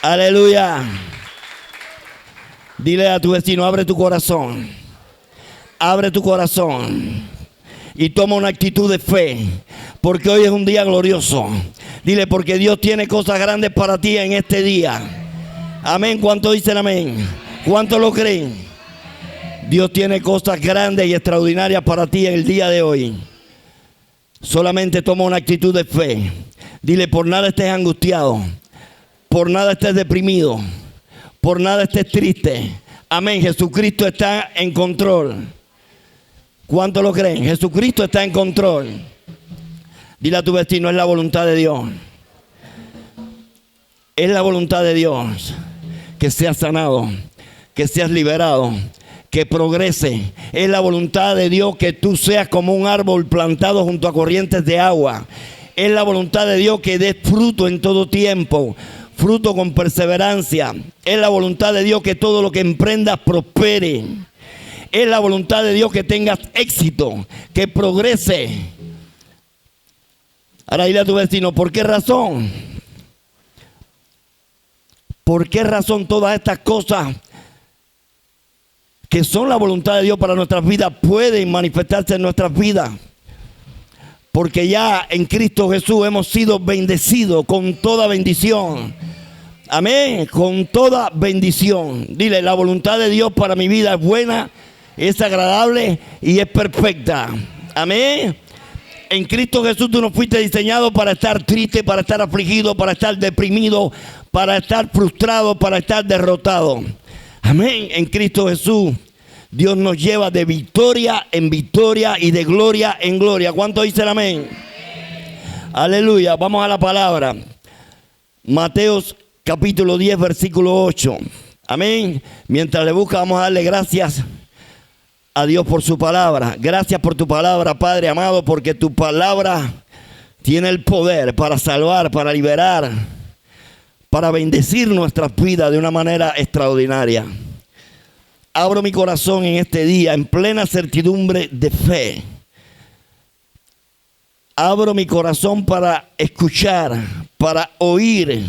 Aleluya. Dile a tu vecino, abre tu corazón. Abre tu corazón. Y toma una actitud de fe. Porque hoy es un día glorioso. Dile, porque Dios tiene cosas grandes para ti en este día. Amén. ¿Cuántos dicen amén? ¿Cuántos lo creen? Dios tiene cosas grandes y extraordinarias para ti en el día de hoy. Solamente toma una actitud de fe. Dile, por nada estés angustiado. Por nada estés deprimido. Por nada estés triste. Amén. Jesucristo está en control. ¿Cuántos lo creen? Jesucristo está en control. Dile a tu vecino, es la voluntad de Dios. Es la voluntad de Dios que seas sanado, que seas liberado, que progrese. Es la voluntad de Dios que tú seas como un árbol plantado junto a corrientes de agua. Es la voluntad de Dios que des fruto en todo tiempo, fruto con perseverancia. Es la voluntad de Dios que todo lo que emprendas prospere. Es la voluntad de Dios que tengas éxito, que progrese. Ahora dile a tu vecino, ¿por qué razón? ¿Por qué razón todas estas cosas que son la voluntad de Dios para nuestras vidas pueden manifestarse en nuestras vidas? Porque ya en Cristo Jesús hemos sido bendecidos con toda bendición. Amén, con toda bendición. Dile, la voluntad de Dios para mi vida es buena, es agradable y es perfecta. Amén. En Cristo Jesús tú no fuiste diseñado para estar triste, para estar afligido, para estar deprimido, para estar frustrado, para estar derrotado. Amén. En Cristo Jesús Dios nos lleva de victoria en victoria y de gloria en gloria. ¿Cuántos dicen amén? Aleluya. Vamos a la palabra. Mateos capítulo 10 versículo 8. Amén. Mientras le busca, vamos a darle gracias a Dios por su palabra. Gracias por tu palabra, Padre amado, porque tu palabra tiene el poder para salvar, para liberar, para bendecir nuestras vidas de una manera extraordinaria. Abro mi corazón en este día en plena certidumbre de fe. Abro mi corazón para escuchar, para oír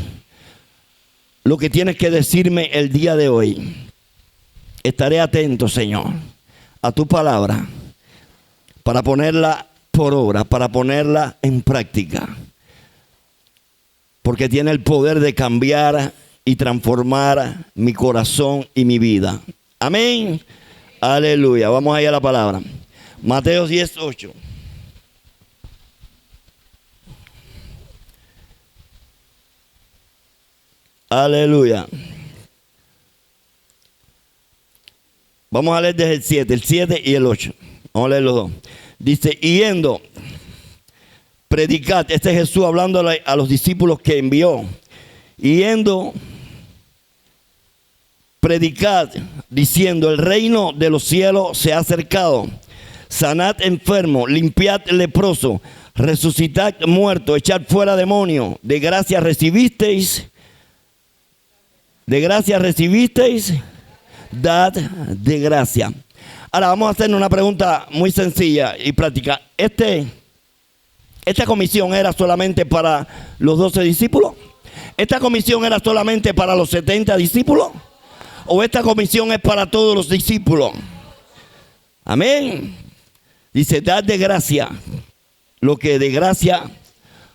lo que tienes que decirme el día de hoy. Estaré atento, Señor, a tu palabra para ponerla por obra, para ponerla en práctica. Porque tiene el poder de cambiar y transformar mi corazón y mi vida. Amén. Aleluya. Vamos allá a la palabra. Mateo 10, 8. Aleluya. Vamos a leer desde el 7 y el 8. Vamos a leer los dos. Dice, yendo, predicad. Este es Jesús hablando a los discípulos que envió. Yendo, predicad, diciendo, el reino de los cielos se ha acercado. Sanad enfermo, limpiad leproso, resucitad muerto, echad fuera demonio. De gracia recibisteis. De gracia recibisteis. Dad de gracia. Ahora vamos a hacer una pregunta muy sencilla y práctica. ¿Esta comisión era solamente para los 12 discípulos? ¿Esta comisión era solamente para los 70 discípulos? ¿O esta comisión es para todos los discípulos? Amén. Dice, dad de gracia lo que de gracia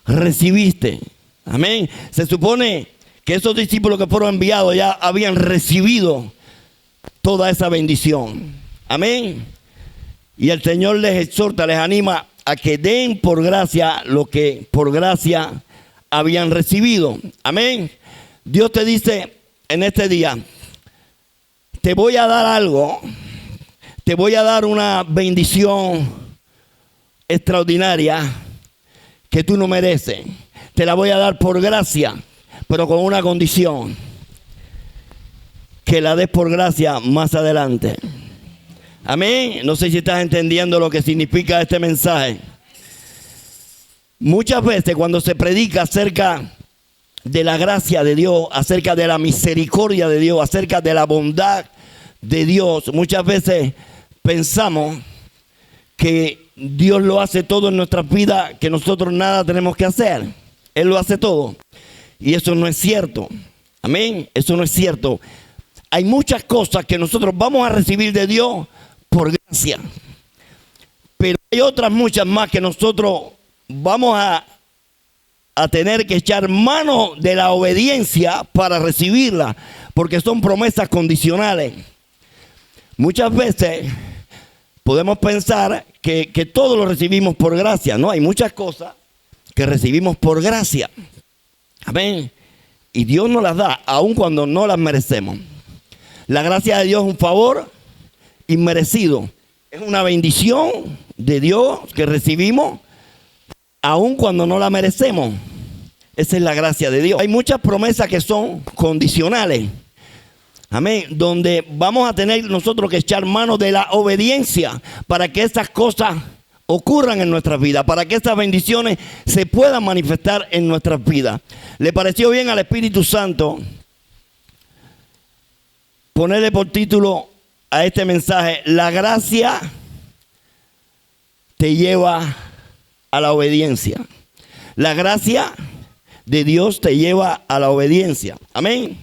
recibiste. Amén. Se supone que esos discípulos que fueron enviados ya habían recibido toda esa bendición. Amén. Y el Señor les exhorta, les anima a que den por gracia lo que por gracia habían recibido. Amén. Dios te dice en este día, te voy a dar algo, te voy a dar una bendición extraordinaria que tú no mereces. Te la voy a dar por gracia, pero con una condición: que la des por gracia más adelante. Amén. No sé si estás entendiendo lo que significa este mensaje. Muchas veces cuando se predica acerca de la gracia de Dios, acerca de la misericordia de Dios, acerca de la bondad de Dios, muchas veces pensamos que Dios lo hace todo en nuestras vidas, que nosotros nada tenemos que hacer. Él lo hace todo. Y eso no es cierto. Amén. Eso no es cierto. Hay muchas cosas que nosotros vamos a recibir de Dios por gracia. Pero hay otras muchas más que nosotros vamos a tener que echar mano de la obediencia para recibirla, porque son promesas condicionales. Muchas veces podemos pensar que todo lo recibimos por gracia. No, hay muchas cosas que recibimos por gracia. Amén. Y Dios nos las da, aun cuando no las merecemos. La gracia de Dios es un favor inmerecido. Es una bendición de Dios que recibimos, aun cuando no la merecemos. Esa es la gracia de Dios. Hay muchas promesas que son condicionales. Amén. Donde vamos a tener nosotros que echar mano de la obediencia para que estas cosas ocurran en nuestras vidas, para que estas bendiciones se puedan manifestar en nuestras vidas. ¿Le pareció bien al Espíritu Santo ponerle por título a este mensaje: la gracia te lleva a la obediencia? La gracia de Dios te lleva a la obediencia. Amén.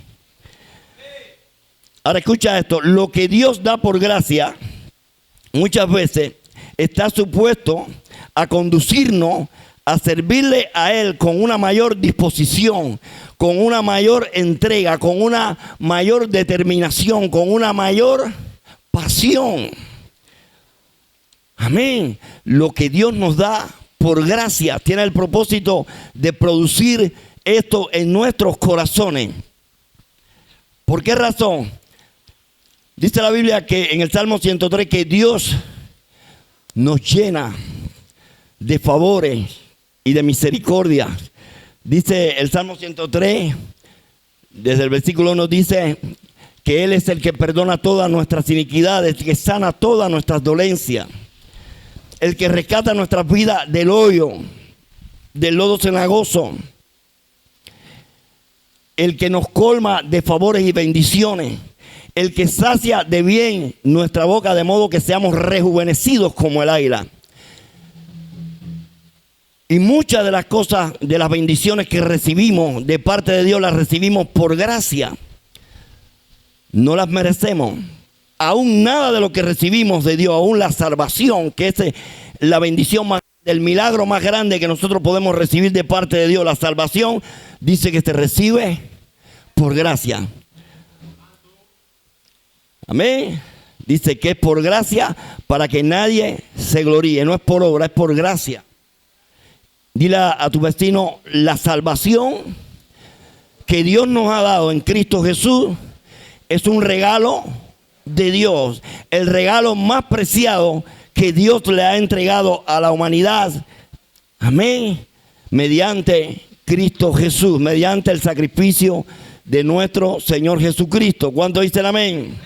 Ahora escucha esto: lo que Dios da por gracia muchas veces está supuesto a conducirnos a servirle a Él con una mayor disposición, con una mayor entrega, con una mayor determinación, con una mayor pasión. Amén. Lo que Dios nos da por gracia tiene el propósito de producir esto en nuestros corazones. ¿Por qué razón? Dice la Biblia que en el Salmo 103 que Dios nos llena de favores y de misericordia. Dice el Salmo 103, desde el versículo 1 dice que Él es el que perdona todas nuestras iniquidades, que sana todas nuestras dolencias, el que rescata nuestras vidas del hoyo, del lodo cenagoso, el que nos colma de favores y bendiciones, el que sacia de bien nuestra boca de modo que seamos rejuvenecidos como el águila. Y muchas de las cosas, de las bendiciones que recibimos de parte de Dios, las recibimos por gracia. No las merecemos. Aún nada de lo que recibimos de Dios, aún la salvación, que es la bendición más, el milagro más grande que nosotros podemos recibir de parte de Dios, la salvación, dice que se recibe por gracia. Amén. Dice que es por gracia para que nadie se gloríe. No es por obra, es por gracia. Dile a tu vecino: la salvación que Dios nos ha dado en Cristo Jesús es un regalo de Dios. El regalo más preciado que Dios le ha entregado a la humanidad. Amén. Mediante Cristo Jesús, mediante el sacrificio de nuestro Señor Jesucristo. ¿Cuántos dicen amén?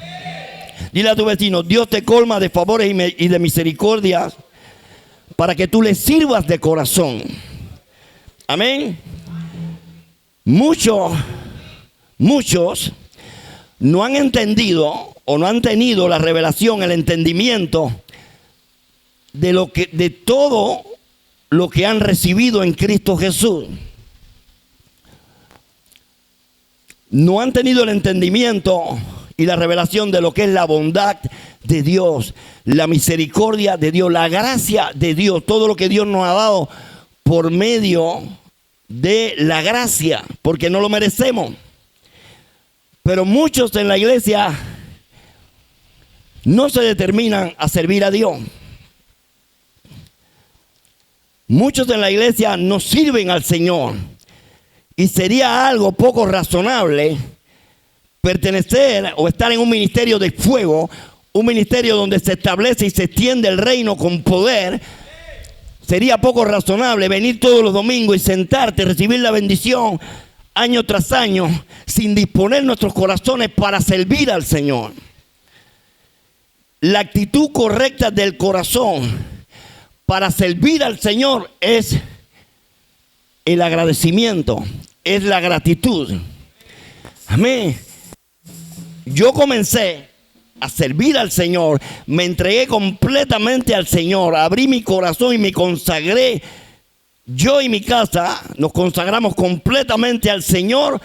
Dile a tu vecino: Dios te colma de favores y de misericordias para que tú le sirvas de corazón. Amén. Muchos no han entendido o no han tenido la revelación, el entendimiento de todo lo que han recibido en Cristo Jesús. No han tenido el entendimiento y la revelación de lo que es la bondad de Dios, la misericordia de Dios, la gracia de Dios, todo lo que Dios nos ha dado por medio de la gracia, porque no lo merecemos. Pero muchos en la iglesia no se determinan a servir a Dios. Muchos en la iglesia no sirven al Señor. Y sería algo poco razonable pertenecer o estar en un ministerio de fuego, un ministerio donde se establece y se extiende el reino con poder. Sería poco razonable venir todos los domingos y sentarte, recibir la bendición año tras año, sin disponer nuestros corazones para servir al Señor. La actitud correcta del corazón para servir al Señor es el agradecimiento, es la gratitud. Amén. Yo comencé a servir al Señor, me entregué completamente al Señor, abrí mi corazón y me consagré. Yo y mi casa nos consagramos completamente al Señor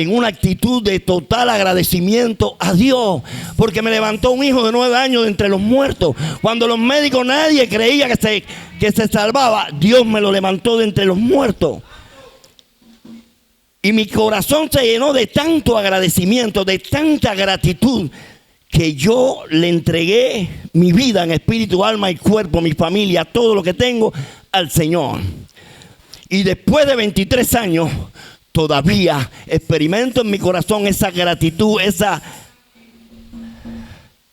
en una actitud de total agradecimiento a Dios, porque me levantó un hijo de 9 años de entre los muertos. Cuando los médicos nadie creía que se salvaba, Dios me lo levantó de entre los muertos. Y mi corazón se llenó de tanto agradecimiento, de tanta gratitud, que yo le entregué mi vida en espíritu, alma y cuerpo, mi familia, todo lo que tengo al Señor. Y después de 23 años, todavía experimento en mi corazón esa gratitud,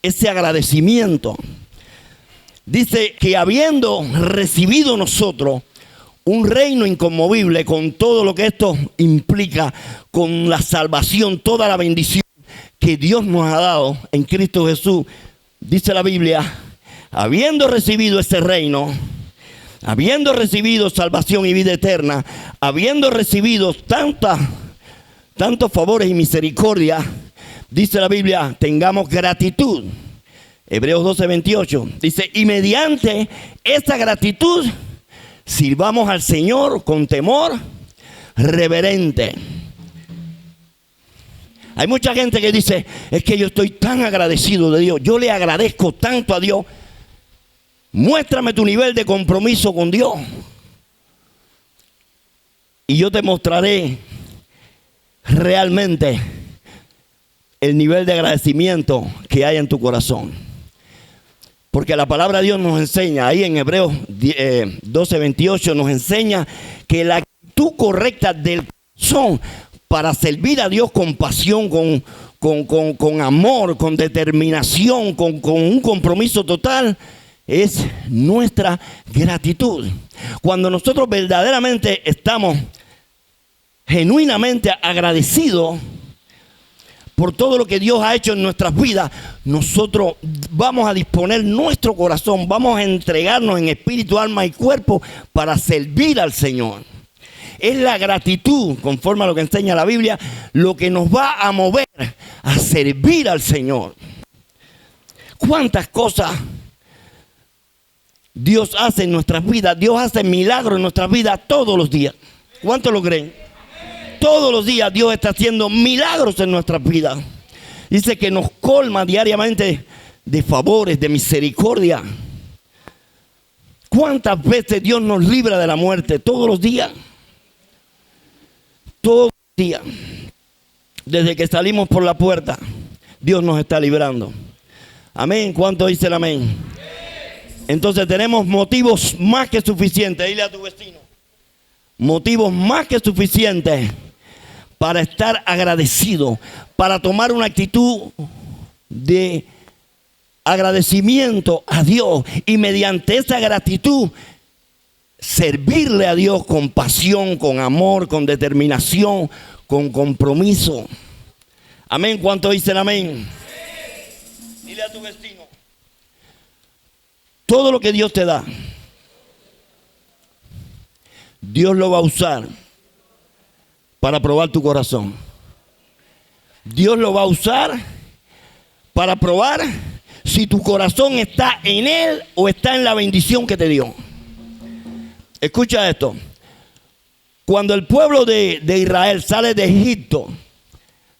ese agradecimiento. Dice que habiendo recibido nosotros un reino inconmovible, con todo lo que esto implica, con la salvación, toda la bendición que Dios nos ha dado en Cristo Jesús, dice la Biblia, habiendo recibido ese reino, habiendo recibido salvación y vida eterna, habiendo recibido tantos favores y misericordia, dice la Biblia, tengamos gratitud. Hebreos 12:28 dice, y mediante esta gratitud sirvamos al Señor con temor reverente. Hay mucha gente que dice, es que yo estoy tan agradecido de Dios, yo le agradezco tanto a Dios. Muéstrame tu nivel de compromiso con Dios y yo te mostraré realmente el nivel de agradecimiento que hay en tu corazón. Porque la palabra de Dios nos enseña, ahí en Hebreos 12:28 nos enseña que la actitud correcta del corazón para servir a Dios con pasión, con amor, con determinación, con un compromiso total, es nuestra gratitud. Cuando nosotros verdaderamente estamos genuinamente agradecidos por todo lo que Dios ha hecho en nuestras vidas, nosotros vamos a disponer nuestro corazón, vamos a entregarnos en espíritu, alma y cuerpo para servir al Señor. Es la gratitud, conforme a lo que enseña la Biblia, lo que nos va a mover a servir al Señor. ¿Cuántas cosas Dios hace en nuestras vidas? Dios hace milagros en nuestras vidas todos los días. ¿Cuántos lo creen? Todos los días Dios está haciendo milagros en nuestras vidas. Dice que nos colma diariamente de favores, de misericordia. ¿Cuántas veces Dios nos libra de la muerte? Todos los días. Todos los días. Desde que salimos por la puerta, Dios nos está librando. Amén. ¿Cuántos dicen amén? Entonces tenemos motivos más que suficientes. Dile a tu vecino. Motivos más que suficientes para estar agradecido, para tomar una actitud de agradecimiento a Dios y mediante esa gratitud servirle a Dios con pasión, con amor, con determinación, con compromiso. Amén. ¿Cuántos dicen amén? Dile a tu vecino, todo lo que Dios te da, Dios lo va a usar para probar tu corazón. Dios lo va a usar para probar si tu corazón está en Él o está en la bendición que te dio. Escucha esto. Cuando el pueblo de Israel sale de Egipto,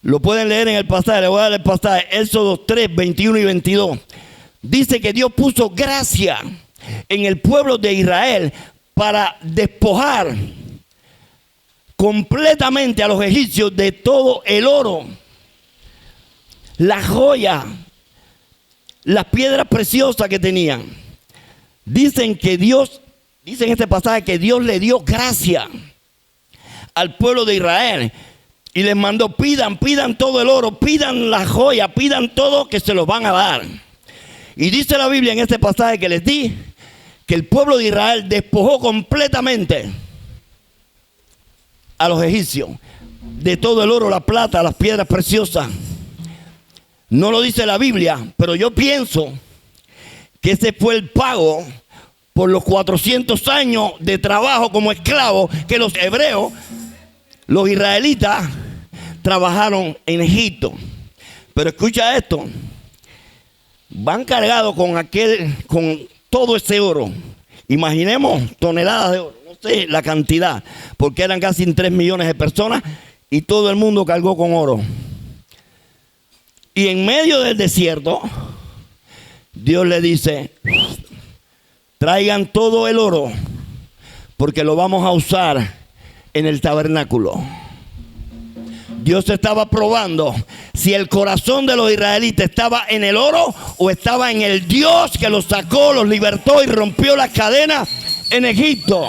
lo pueden leer en el pasaje, le voy a dar el pasaje, Éxodo 3, 21 y 22. Dice que Dios puso gracia en el pueblo de Israel para despojar completamente a los egipcios de todo el oro, las joyas, las piedras preciosas que tenían. Dicen que Dios, dice en este pasaje que Dios le dio gracia al pueblo de Israel y les mandó, pidan todo el oro, pidan las joyas, pidan todo, que se los van a dar. Y dice la Biblia en este pasaje que les di, que el pueblo de Israel despojó completamente a los egipcios de todo el oro, la plata, las piedras preciosas. No lo dice la Biblia, pero yo pienso que ese fue el pago por los 400 años de trabajo como esclavos que los hebreos, los israelitas, trabajaron en Egipto. Pero escucha esto, van cargados con todo ese oro. Imaginemos toneladas de oro, no sé la cantidad, porque eran casi 3 millones de personas y todo el mundo cargó con oro. Y en medio del desierto, Dios le dice, traigan todo el oro, porque lo vamos a usar en el tabernáculo. Dios estaba probando si el corazón de los israelitas estaba en el oro o estaba en el Dios que los sacó, los libertó y rompió las cadenas en Egipto.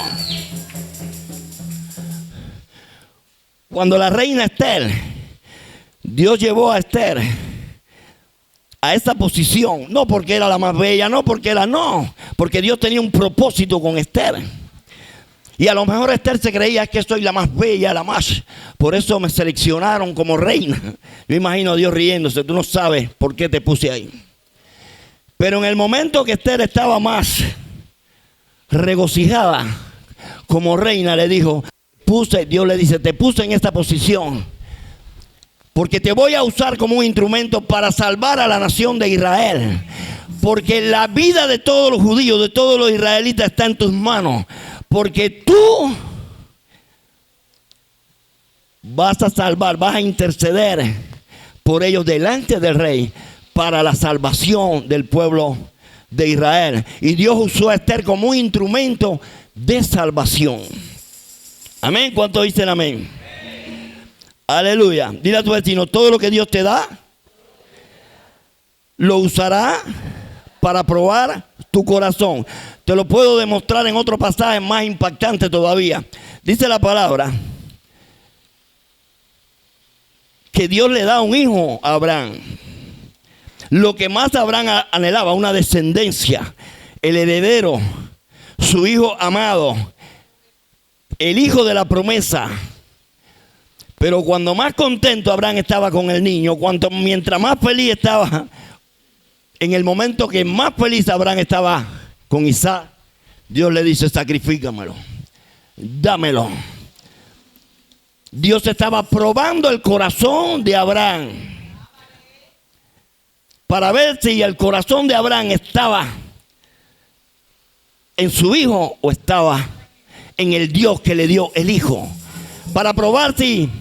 Cuando la reina Esther, Dios llevó a Esther a esa posición, no porque era la más bella, no porque Dios tenía un propósito con Esther. Y a lo mejor Esther se creía que soy la más bella, por eso me seleccionaron como reina. Yo imagino a Dios riéndose, tú no sabes por qué te puse ahí. Pero en el momento que Esther estaba más regocijada como reina, le dijo, Dios le dice, te puse en esta posición porque te voy a usar como un instrumento para salvar a la nación de Israel. Porque la vida de todos los judíos, de todos los israelitas está en tus manos. Porque tú vas a salvar, vas a interceder por ellos delante del rey para la salvación del pueblo de Israel. Y Dios usó a Esther como un instrumento de salvación. Amén. ¿Cuántos dicen amén? Aleluya. Dile a tu vecino, todo lo que Dios te da, lo usará para probar tu corazón. Te lo puedo demostrar en otro pasaje más impactante todavía. Dice la palabra que Dios le da un hijo a Abraham. Lo que más Abraham anhelaba, una descendencia, el heredero, su hijo amado, el hijo de la promesa. Pero cuando más contento Abraham estaba con el niño, mientras más feliz estaba, en el momento que más feliz Abraham estaba con Isaac, Dios le dice, sacrifícamelo, dámelo. Dios estaba probando el corazón de Abraham para ver si el corazón de Abraham estaba en su hijo o estaba en el Dios que le dio el hijo. Para probar si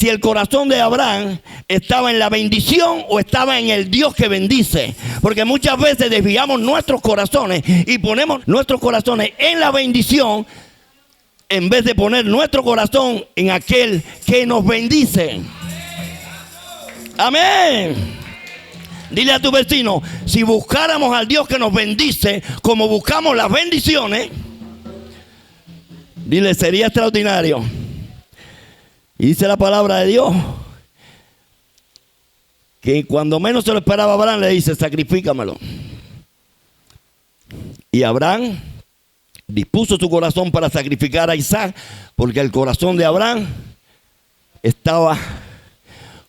el corazón de Abraham estaba en la bendición o estaba en el Dios que bendice. Porque muchas veces desviamos nuestros corazones y ponemos nuestros corazones en la bendición en vez de poner nuestro corazón en aquel que nos bendice. Amén. Dile a tu vecino, si buscáramos al Dios que nos bendice como buscamos las bendiciones, dile, sería extraordinario. Y dice la palabra de Dios que cuando menos se lo esperaba Abraham, le dice, sacrifícamelo. Y Abraham dispuso su corazón para sacrificar a Isaac, porque el corazón de Abraham estaba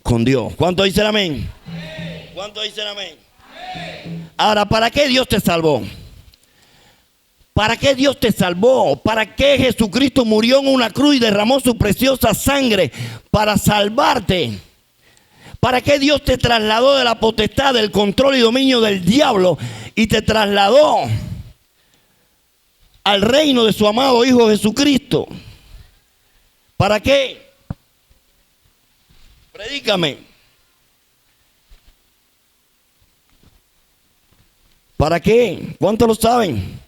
con Dios. ¿Cuántos dicen amén? ¿Cuántos dicen amén? Ahora, ¿para qué Dios te salvó? ¿Para qué Dios te salvó? ¿Para qué Jesucristo murió en una cruz y derramó su preciosa sangre para salvarte? ¿Para qué Dios te trasladó de la potestad, del control y dominio del diablo y te trasladó al reino de su amado Hijo Jesucristo? ¿Para qué? Predícame. ¿Para qué? ¿Cuántos lo saben?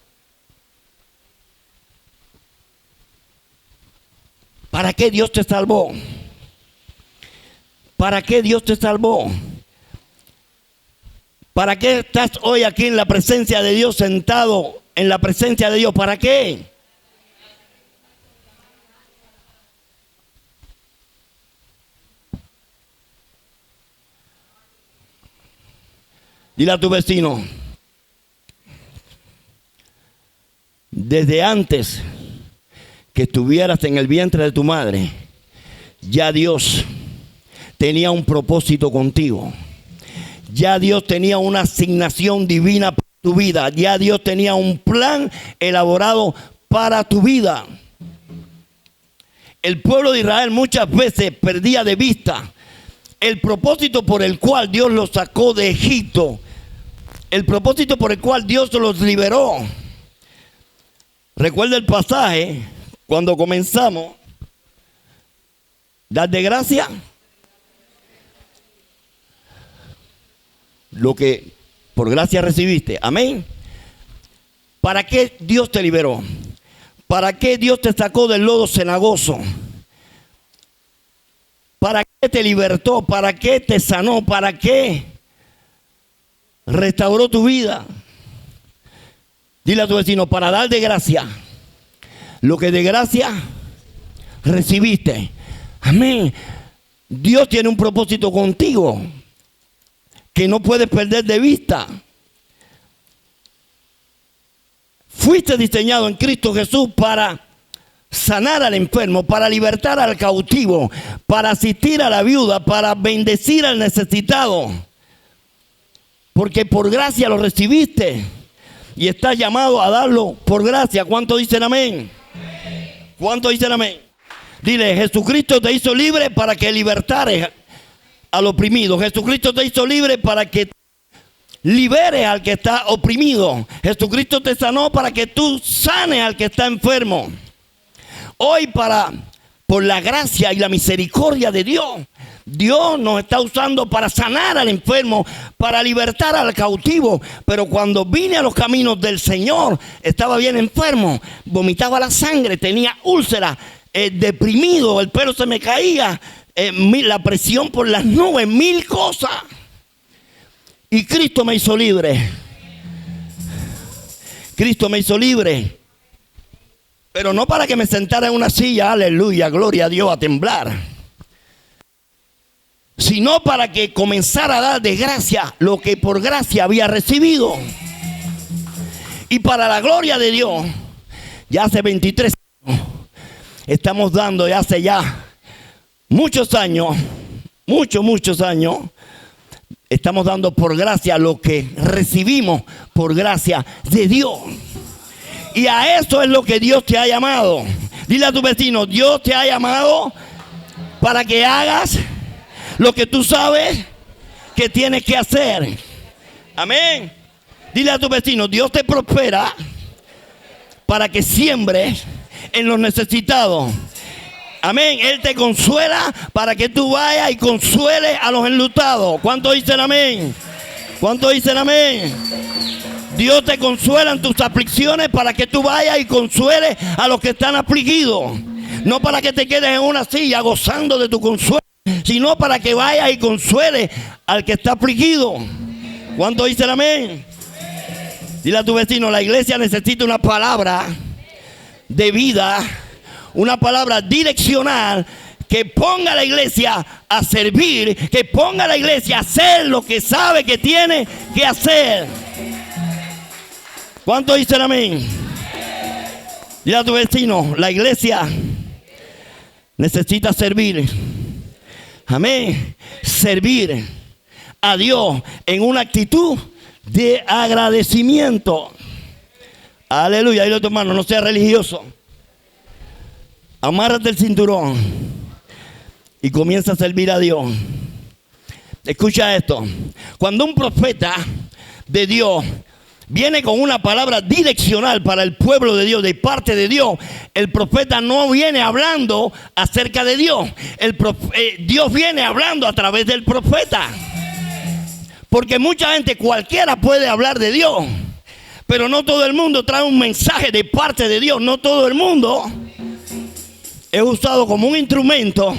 ¿Para qué Dios te salvó? ¿Para qué Dios te salvó? ¿Para qué estás hoy aquí en la presencia de Dios, sentado en la presencia de Dios? ¿Para qué? Dile a tu vecino, desde antes que estuvieras en el vientre de tu madre, ya Dios tenía un propósito contigo. Ya Dios tenía una asignación divina para tu vida. Ya Dios tenía un plan elaborado para tu vida. El pueblo de Israel muchas veces perdía de vista el propósito por el cual Dios los sacó de Egipto. El propósito por el cual Dios los liberó. Recuerda el pasaje cuando comenzamos. Dar de gracia lo que por gracia recibiste. Amén. ¿Para qué Dios te liberó? ¿Para qué Dios te sacó del lodo cenagoso? ¿Para qué te libertó? ¿Para qué te sanó? ¿Para qué restauró tu vida? Dile a tu vecino, para dar de gracia lo que de gracia recibiste. Amén. Dios tiene un propósito contigo que no puedes perder de vista. Fuiste diseñado en Cristo Jesús para sanar al enfermo, para libertar al cautivo, para asistir a la viuda, para bendecir al necesitado. Porque por gracia lo recibiste y estás llamado a darlo por gracia. ¿Cuántos dicen amén? ¿Cuántos dicen amén? Dile, Jesucristo te hizo libre para que libertares al oprimido. Jesucristo te hizo libre para que liberes al que está oprimido. Jesucristo te sanó para que tú sanes al que está enfermo. Hoy por la gracia y la misericordia de Dios, Dios nos está usando para sanar al enfermo, para libertar al cautivo. Pero cuando vine a los caminos del Señor, estaba bien enfermo, vomitaba la sangre, tenía úlceras, deprimido, el pelo se me caía, la presión por las nubes, 1000 cosas. Y Cristo me hizo libre. Cristo me hizo libre. Pero no para que me sentara en una silla, aleluya, gloria a Dios, a temblar. Sino para que comenzara a dar de gracia lo que por gracia había recibido. Y para la gloria de Dios, ya hace 23 años, estamos dando, ya hace ya muchos años, muchos años, estamos dando por gracia lo que recibimos por gracia de Dios. Y a eso es lo que Dios te ha llamado. Dile a tu vecino, Dios te ha llamado para que hagas lo que tú sabes que tienes que hacer. Amén. Dile a tu vecino, Dios te prospera para que siembres en los necesitados. Amén. Él te consuela para que tú vayas y consueles a los enlutados. ¿Cuántos dicen amén? ¿Cuántos dicen amén? Dios te consuela en tus aflicciones para que tú vayas y consueles a los que están afligidos. No para que te quedes en una silla gozando de tu consuelo, sino para que vayas y consueles al que está afligido. ¿Cuántos dicen amén? Dile a tu vecino, la iglesia necesita una palabra de vida, una palabra direccional que ponga a la iglesia a servir, que ponga a la iglesia a hacer lo que sabe que tiene que hacer. ¿Cuántos dicen amén? Dile a tu vecino, la iglesia necesita servir. Amén. Servir a Dios en una actitud de agradecimiento. Aleluya. Dile a tu hermano, no sea religioso. Amárrate el cinturón y comienza a servir a Dios. Escucha esto. Cuando un profeta de Dios viene con una palabra direccional para el pueblo de Dios, de parte de Dios, el profeta no viene hablando acerca de Dios. Dios viene hablando a través del profeta. Porque mucha gente, cualquiera puede hablar de Dios, pero no todo el mundo trae un mensaje de parte de Dios. No todo el mundo es usado como un instrumento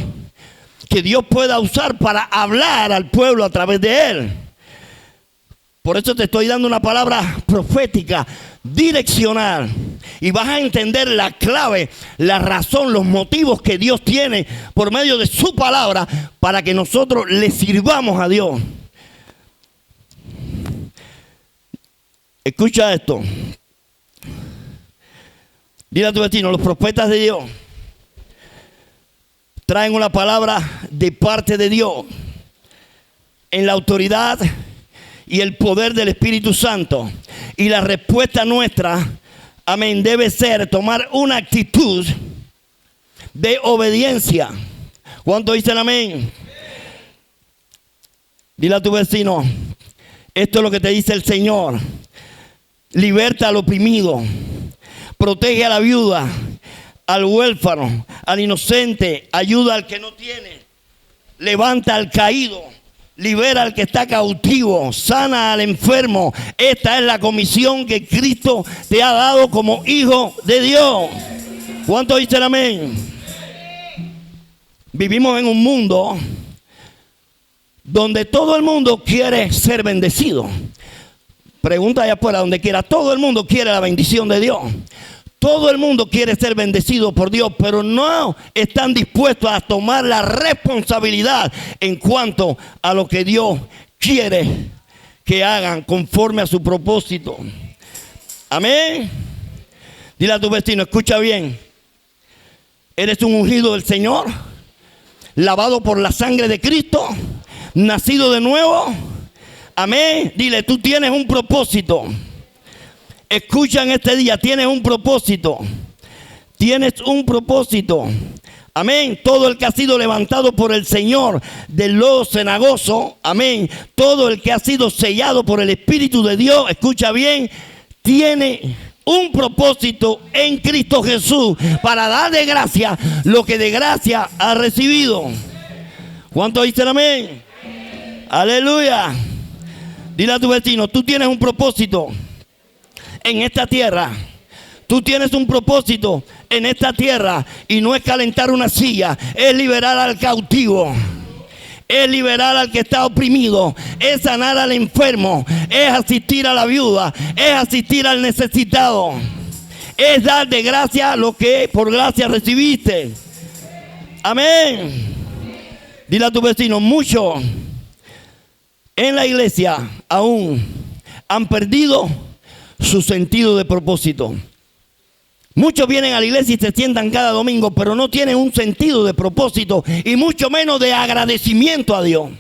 que Dios pueda usar para hablar al pueblo a través de él. Por eso te estoy dando una palabra profética, direccional. Y vas a entender la clave, la razón, los motivos que Dios tiene por medio de su palabra para que nosotros le sirvamos a Dios. Escucha esto. Dile a tu vecino, los profetas de Dios traen una palabra de parte de Dios en la autoridad y el poder del Espíritu Santo. Y la respuesta nuestra, amén, debe ser tomar una actitud de obediencia. ¿Cuántos dicen amén? Dile a tu vecino, esto es lo que te dice el Señor. Liberta al oprimido, protege a la viuda, al huérfano, al inocente, ayuda al que no tiene, levanta al caído, libera al que está cautivo, sana al enfermo. Esta es la comisión que Cristo te ha dado como hijo de Dios. ¿Cuántos dicen amén? Vivimos en un mundo donde todo el mundo quiere ser bendecido. Pregunta allá afuera, donde quiera, todo el mundo quiere la bendición de Dios. Todo el mundo quiere ser bendecido por Dios, pero no están dispuestos a tomar la responsabilidad en cuanto a lo que Dios quiere que hagan conforme a su propósito. Amén. Dile a tu vecino, escucha bien. Eres un ungido del Señor, lavado por la sangre de Cristo, nacido de nuevo. Amén. Dile, tú tienes un propósito. Escucha en este día, tienes un propósito. Tienes un propósito. Amén. Todo el que ha sido levantado por el Señor del lodo cenagoso. Amén. Todo el que ha sido sellado por el Espíritu de Dios. Escucha bien. Tiene un propósito en Cristo Jesús para dar de gracia lo que de gracia ha recibido. ¿Cuántos dicen amén? Aleluya. Dile a tu vecino, tú tienes un propósito en esta tierra. Tú tienes un propósito en esta tierra y no es calentar una silla, es liberar al cautivo, es liberar al que está oprimido, es sanar al enfermo, es asistir a la viuda, es asistir al necesitado, es dar de gracia lo que por gracia recibiste. Amén. Dile a tu vecino, muchos en la iglesia aún han perdido su sentido de propósito. Muchos vienen a la iglesia y se sientan cada domingo, pero no tienen un sentido de propósito y mucho menos de agradecimiento a Dios.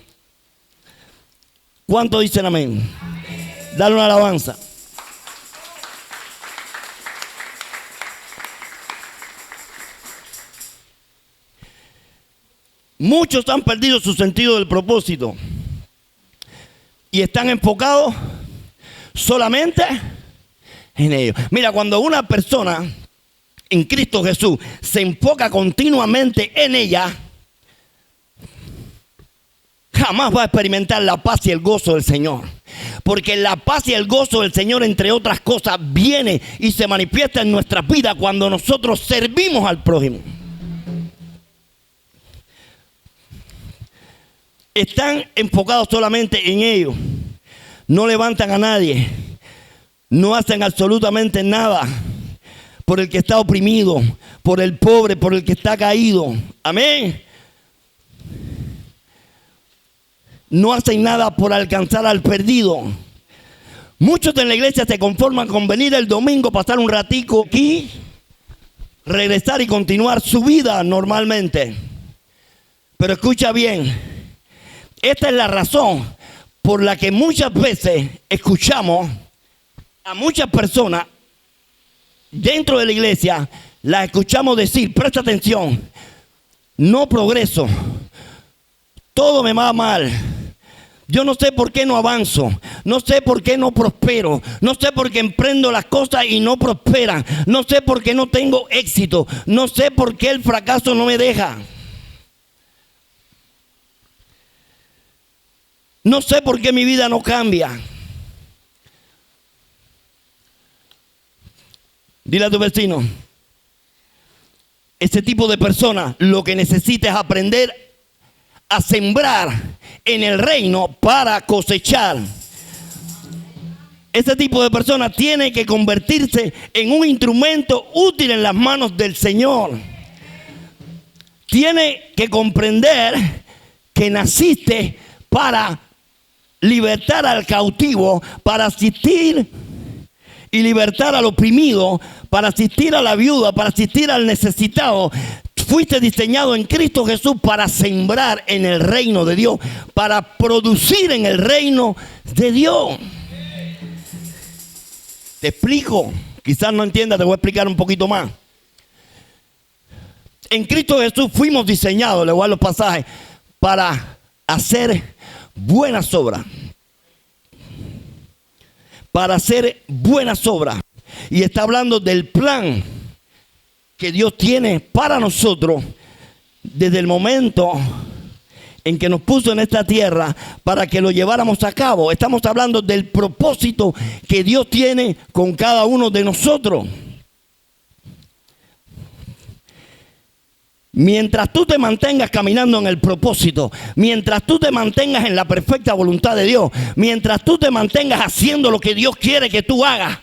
¿Cuántos dicen amén? Dale una alabanza. Muchos han perdido su sentido del propósito y están enfocados solamente en ellos. Mira, cuando una persona en Cristo Jesús se enfoca continuamente en ella, jamás va a experimentar la paz y el gozo del Señor. Porque la paz y el gozo del Señor, entre otras cosas, viene y se manifiesta en nuestra vida cuando nosotros servimos al prójimo. Están enfocados solamente en ellos. No levantan a nadie. No hacen absolutamente nada por el que está oprimido, por el pobre, por el que está caído. Amén. No hacen nada por alcanzar al perdido. Muchos en la iglesia se conforman con venir el domingo, pasar un ratico aquí, regresar y continuar su vida normalmente. Pero escucha bien, esta es la razón por la que muchas veces escuchamos a muchas personas dentro de la iglesia, las escuchamos decir, presta atención, no progreso, todo me va mal, yo no sé por qué no avanzo, no sé por qué no prospero, no sé por qué emprendo las cosas y no prosperan, no sé por qué no tengo éxito, no sé por qué el fracaso no me deja, no sé por qué mi vida no cambia. Dile a tu vecino, ese tipo de persona lo que necesita es aprender a sembrar en el reino para cosechar. Ese tipo de persona tiene que convertirse en un instrumento útil en las manos del Señor. Tiene que comprender que naciste para libertar al cautivo, para asistir y libertar al oprimido, para asistir a la viuda, para asistir al necesitado. Fuiste diseñado en Cristo Jesús para sembrar en el reino de Dios, para producir en el reino de Dios. Te explico, quizás no entiendas, te voy a explicar un poquito más. En Cristo Jesús fuimos diseñados, le voy a dar los pasajes, para hacer buenas obras. Para hacer buenas obras. Y está hablando del plan que Dios tiene para nosotros desde el momento en que nos puso en esta tierra para que lo lleváramos a cabo. Estamos hablando del propósito que Dios tiene con cada uno de nosotros. Mientras tú te mantengas caminando en el propósito, mientras tú te mantengas en la perfecta voluntad de Dios, mientras tú te mantengas haciendo lo que Dios quiere que tú hagas,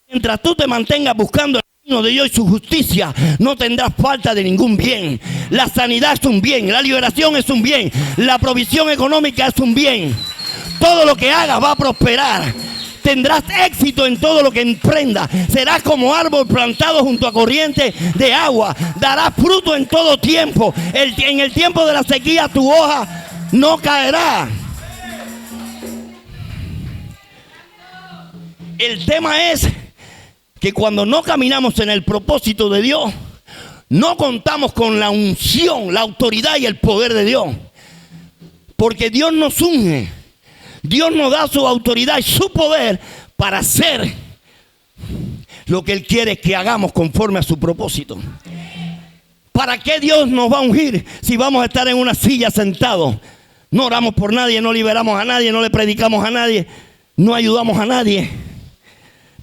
mientras tú te mantengas buscando el camino de Dios y su justicia, no tendrás falta de ningún bien. La sanidad es un bien, la liberación es un bien, la provisión económica es un bien. Todo lo que hagas va a prosperar. Tendrás éxito en todo lo que emprendas. Serás como árbol plantado junto a corriente de agua. Darás fruto en todo tiempo. En el tiempo de la sequía tu hoja no caerá. El tema es que cuando no caminamos en el propósito de Dios, no contamos con la unción, la autoridad y el poder de Dios. Porque Dios nos unge. Dios nos da su autoridad y su poder para hacer lo que Él quiere que hagamos conforme a su propósito. ¿Para qué Dios nos va a ungir si vamos a estar en una silla sentados? No oramos por nadie, no liberamos a nadie, no le predicamos a nadie, no ayudamos a nadie.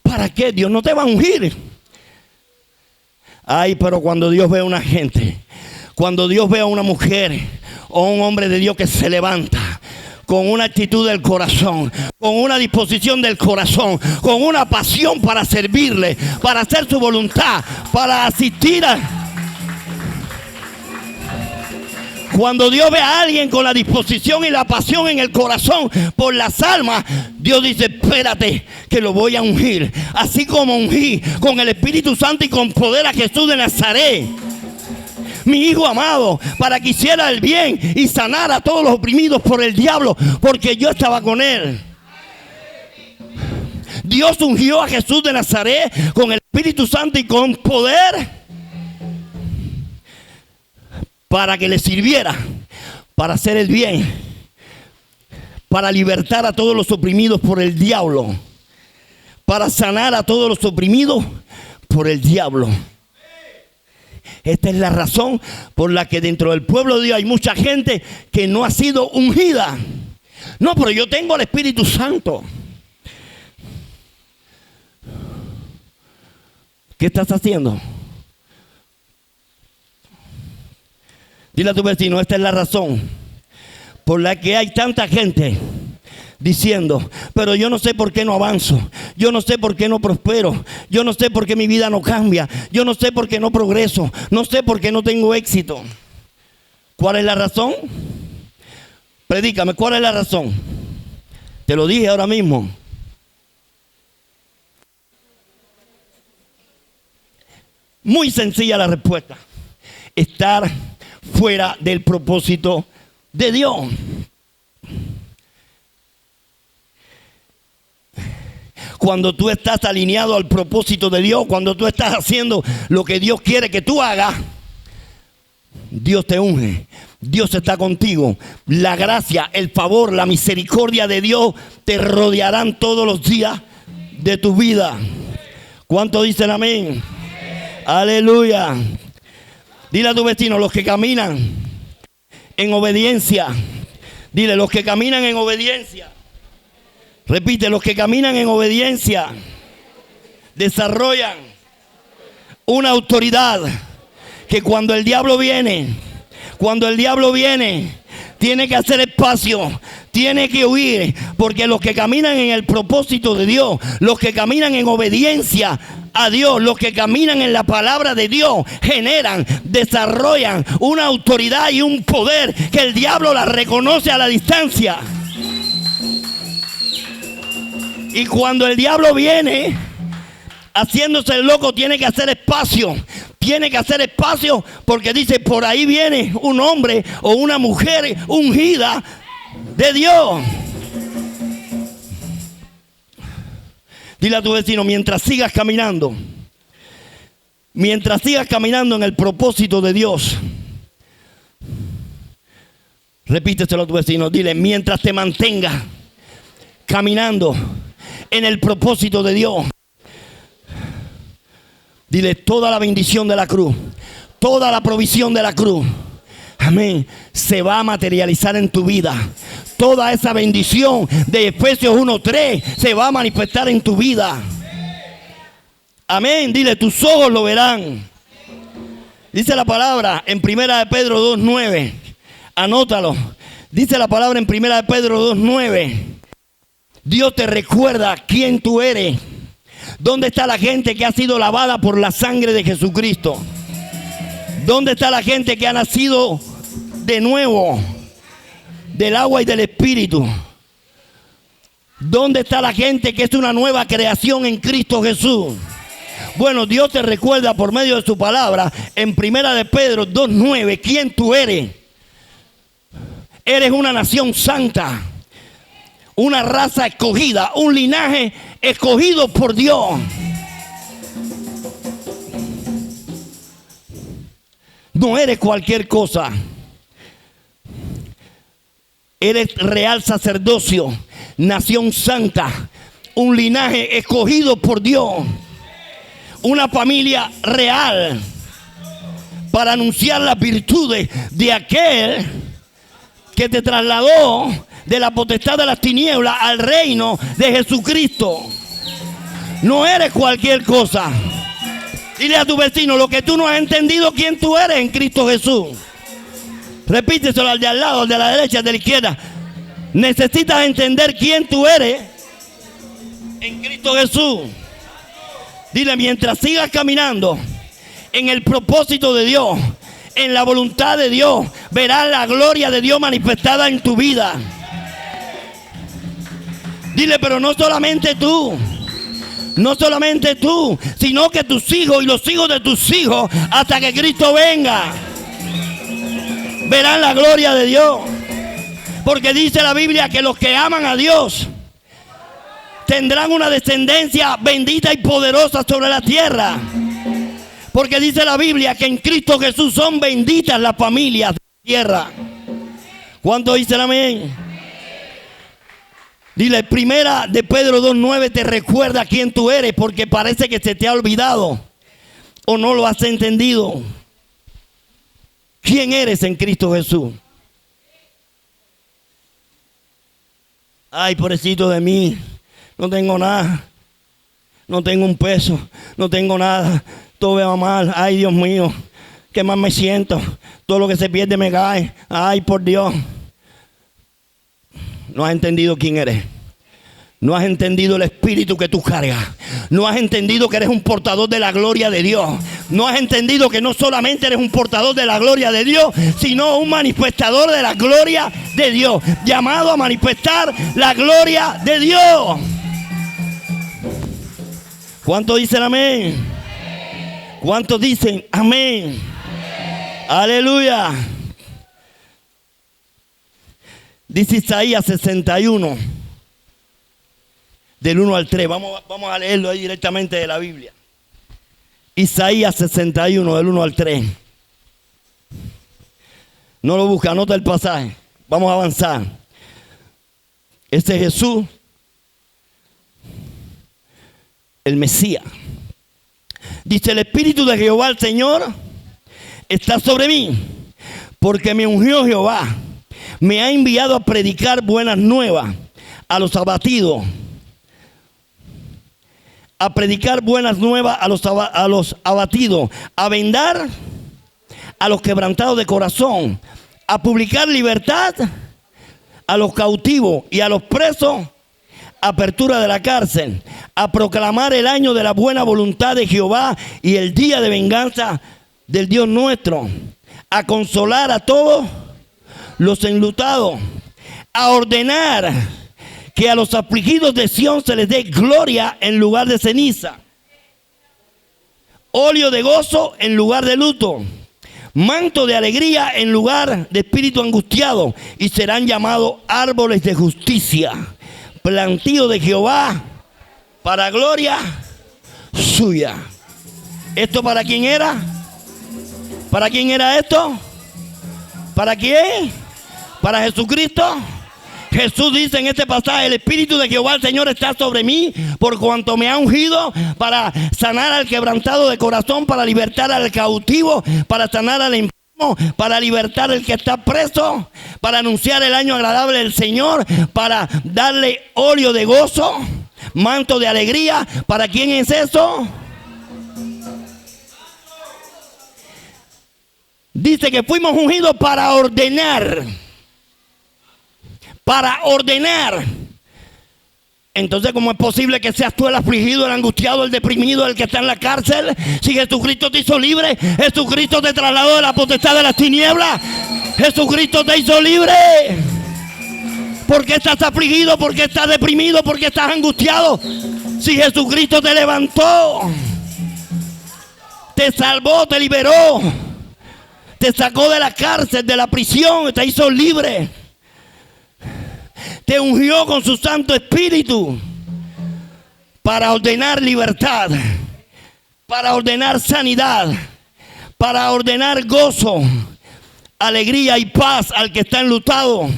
¿Para qué Dios no te va a ungir? Ay, pero cuando Dios ve a una gente, cuando Dios ve a una mujer o un hombre de Dios que se levanta con una actitud del corazón, con una disposición del corazón, con una pasión para servirle, para hacer su voluntad, para asistir a... Cuando Dios ve a alguien con la disposición y la pasión en el corazón por las almas, Dios dice, espérate, que lo voy a ungir. Así como ungí con el Espíritu Santo y con poder a Jesús de Nazaret, mi hijo amado, para que hiciera el bien y sanara a todos los oprimidos por el diablo, porque yo estaba con él. Dios ungió a Jesús de Nazaret con el Espíritu Santo y con poder para que le sirviera, para hacer el bien, para libertar a todos los oprimidos por el diablo, para sanar a todos los oprimidos por el diablo. Esta es la razón por la que dentro del pueblo de Dios hay mucha gente que no ha sido ungida. No, pero yo tengo el Espíritu Santo. ¿Qué estás haciendo? Dile a tu vecino, esta es la razón por la que hay tanta gente diciendo, pero yo no sé por qué no avanzo, yo no sé por qué no prospero, yo no sé por qué mi vida no cambia, yo no sé por qué no progreso, no sé por qué no tengo éxito. ¿Cuál es la razón? Predícame, ¿cuál es la razón? Te lo dije ahora mismo. Muy sencilla la respuesta. Estar fuera del propósito de Dios. Cuando tú estás alineado al propósito de Dios, cuando tú estás haciendo lo que Dios quiere que tú hagas, Dios te unge, Dios está contigo. La gracia, el favor, la misericordia de Dios te rodearán todos los días de tu vida. ¿Cuántos dicen amén? Aleluya. Dile a tu vecino, los que caminan en obediencia. Dile, los que caminan en obediencia. Repite, los que caminan en obediencia desarrollan una autoridad que cuando el diablo viene, tiene que hacer espacio, tiene que huir, porque los que caminan en el propósito de Dios, los que caminan en obediencia a Dios, los que caminan en la palabra de Dios, desarrollan una autoridad y un poder que el diablo la reconoce a la distancia. Y cuando el diablo viene haciéndose el loco, tiene que hacer espacio. Tiene que hacer espacio porque dice, por ahí viene un hombre o una mujer ungida de Dios. Dile a tu vecino, mientras sigas caminando en el propósito de Dios, repíteselo a tu vecino, dile, mientras te mantengas caminando en el propósito de Dios, Dile: toda la bendición de la cruz, toda la provisión de la cruz, amén, se va a materializar en tu vida. Toda esa bendición de Efesios 1:3 se va a manifestar en tu vida. Amén. Dile: tus ojos lo verán. Dice la palabra en 1 de Pedro 2:9. Anótalo. Dice la palabra en 1 de Pedro 2:9. Dios te recuerda quién tú eres. ¿Dónde está la gente que ha sido lavada por la sangre de Jesucristo? ¿Dónde está la gente que ha nacido de nuevo del agua y del Espíritu? ¿Dónde está la gente que es una nueva creación en Cristo Jesús? Bueno, Dios te recuerda por medio de su palabra en 1 de Pedro 2:9 quién tú eres. Eres una nación santa, una raza escogida, un linaje escogido por Dios. No eres cualquier cosa. Eres real sacerdocio, nación santa, un linaje escogido por Dios, una familia real para anunciar las virtudes de aquel que te trasladó de la potestad de las tinieblas al reino de Jesucristo. No eres cualquier cosa. Dile a tu vecino: lo que tú no has entendido quién tú eres en Cristo Jesús. Repíteselo al de al lado, al de la derecha, al de la izquierda. Necesitas entender quién tú eres en Cristo Jesús. Dile: mientras sigas caminando en el propósito de Dios, en la voluntad de Dios, verás la gloria de Dios manifestada en tu vida. Dile: pero no solamente tú, sino que tus hijos y los hijos de tus hijos, hasta que Cristo venga, verán la gloria de Dios. Porque dice la Biblia que los que aman a Dios tendrán una descendencia bendita y poderosa sobre la tierra. Porque dice la Biblia que en Cristo Jesús son benditas las familias de la tierra. ¿Cuántos dicen amén? Dile: 1 de Pedro 2:9 te recuerda quién tú eres, porque parece que se te ha olvidado o no lo has entendido. ¿Quién eres en Cristo Jesús? Ay, pobrecito de mí, no tengo nada, no tengo un peso, no tengo nada, todo me va mal. Ay, Dios mío, ¿qué más me siento? Todo lo que se pierde me cae. Ay, por Dios. No has entendido quién eres. No has entendido el espíritu que tú cargas. No has entendido que eres un portador de la gloria de Dios. No has entendido que no solamente eres un portador de la gloria de Dios, sino un manifestador de la gloria de Dios, llamado a manifestar la gloria de Dios. ¿Cuántos dicen amén? ¿Cuántos dicen amén? Aleluya. Dice Isaías 61, del 1 al 3. Vamos a leerlo ahí directamente de la Biblia. Isaías 61, del 1 al 3. No lo busca, anota el pasaje. Vamos a avanzar. Este es Jesús, el Mesías. Dice: el Espíritu de Jehová el Señor está sobre mí, porque me ungió Jehová. Me ha enviado a predicar buenas nuevas a los abatidos. A predicar buenas nuevas a los abatidos. A vendar a los quebrantados de corazón. A publicar libertad a los cautivos y a los presos. Apertura de la cárcel. A proclamar el año de la buena voluntad de Jehová y el día de venganza del Dios nuestro. A consolar a todos los enlutados, a ordenar que a los afligidos de Sión se les dé gloria en lugar de ceniza, óleo de gozo en lugar de luto, manto de alegría en lugar de espíritu angustiado, y serán llamados árboles de justicia, plantío de Jehová para gloria suya. ¿Esto para quién era? ¿Para quién era esto? ¿Para quién? Para Jesucristo. Jesús dice en este pasaje: el Espíritu de Jehová el Señor está sobre mí, por cuanto me ha ungido para sanar al quebrantado de corazón, para libertar al cautivo, para sanar al enfermo, para libertar al que está preso, para anunciar el año agradable del Señor, para darle óleo de gozo, manto de alegría. ¿Para quién es eso? Dice que fuimos ungidos para ordenar. Para ordenar. Entonces, ¿cómo es posible que seas tú el afligido, el angustiado, el deprimido, el que está en la cárcel? Si Jesucristo te hizo libre, Jesucristo te trasladó de la potestad de las tinieblas, Jesucristo te hizo libre. ¿Por qué estás afligido? ¿Por qué estás deprimido? ¿Por qué estás angustiado? Si Jesucristo te levantó, te salvó, te liberó, te sacó de la cárcel, de la prisión, te hizo libre. Te ungió con su Santo Espíritu para ordenar libertad, para ordenar sanidad, para ordenar gozo, alegría y paz al que está enlutado.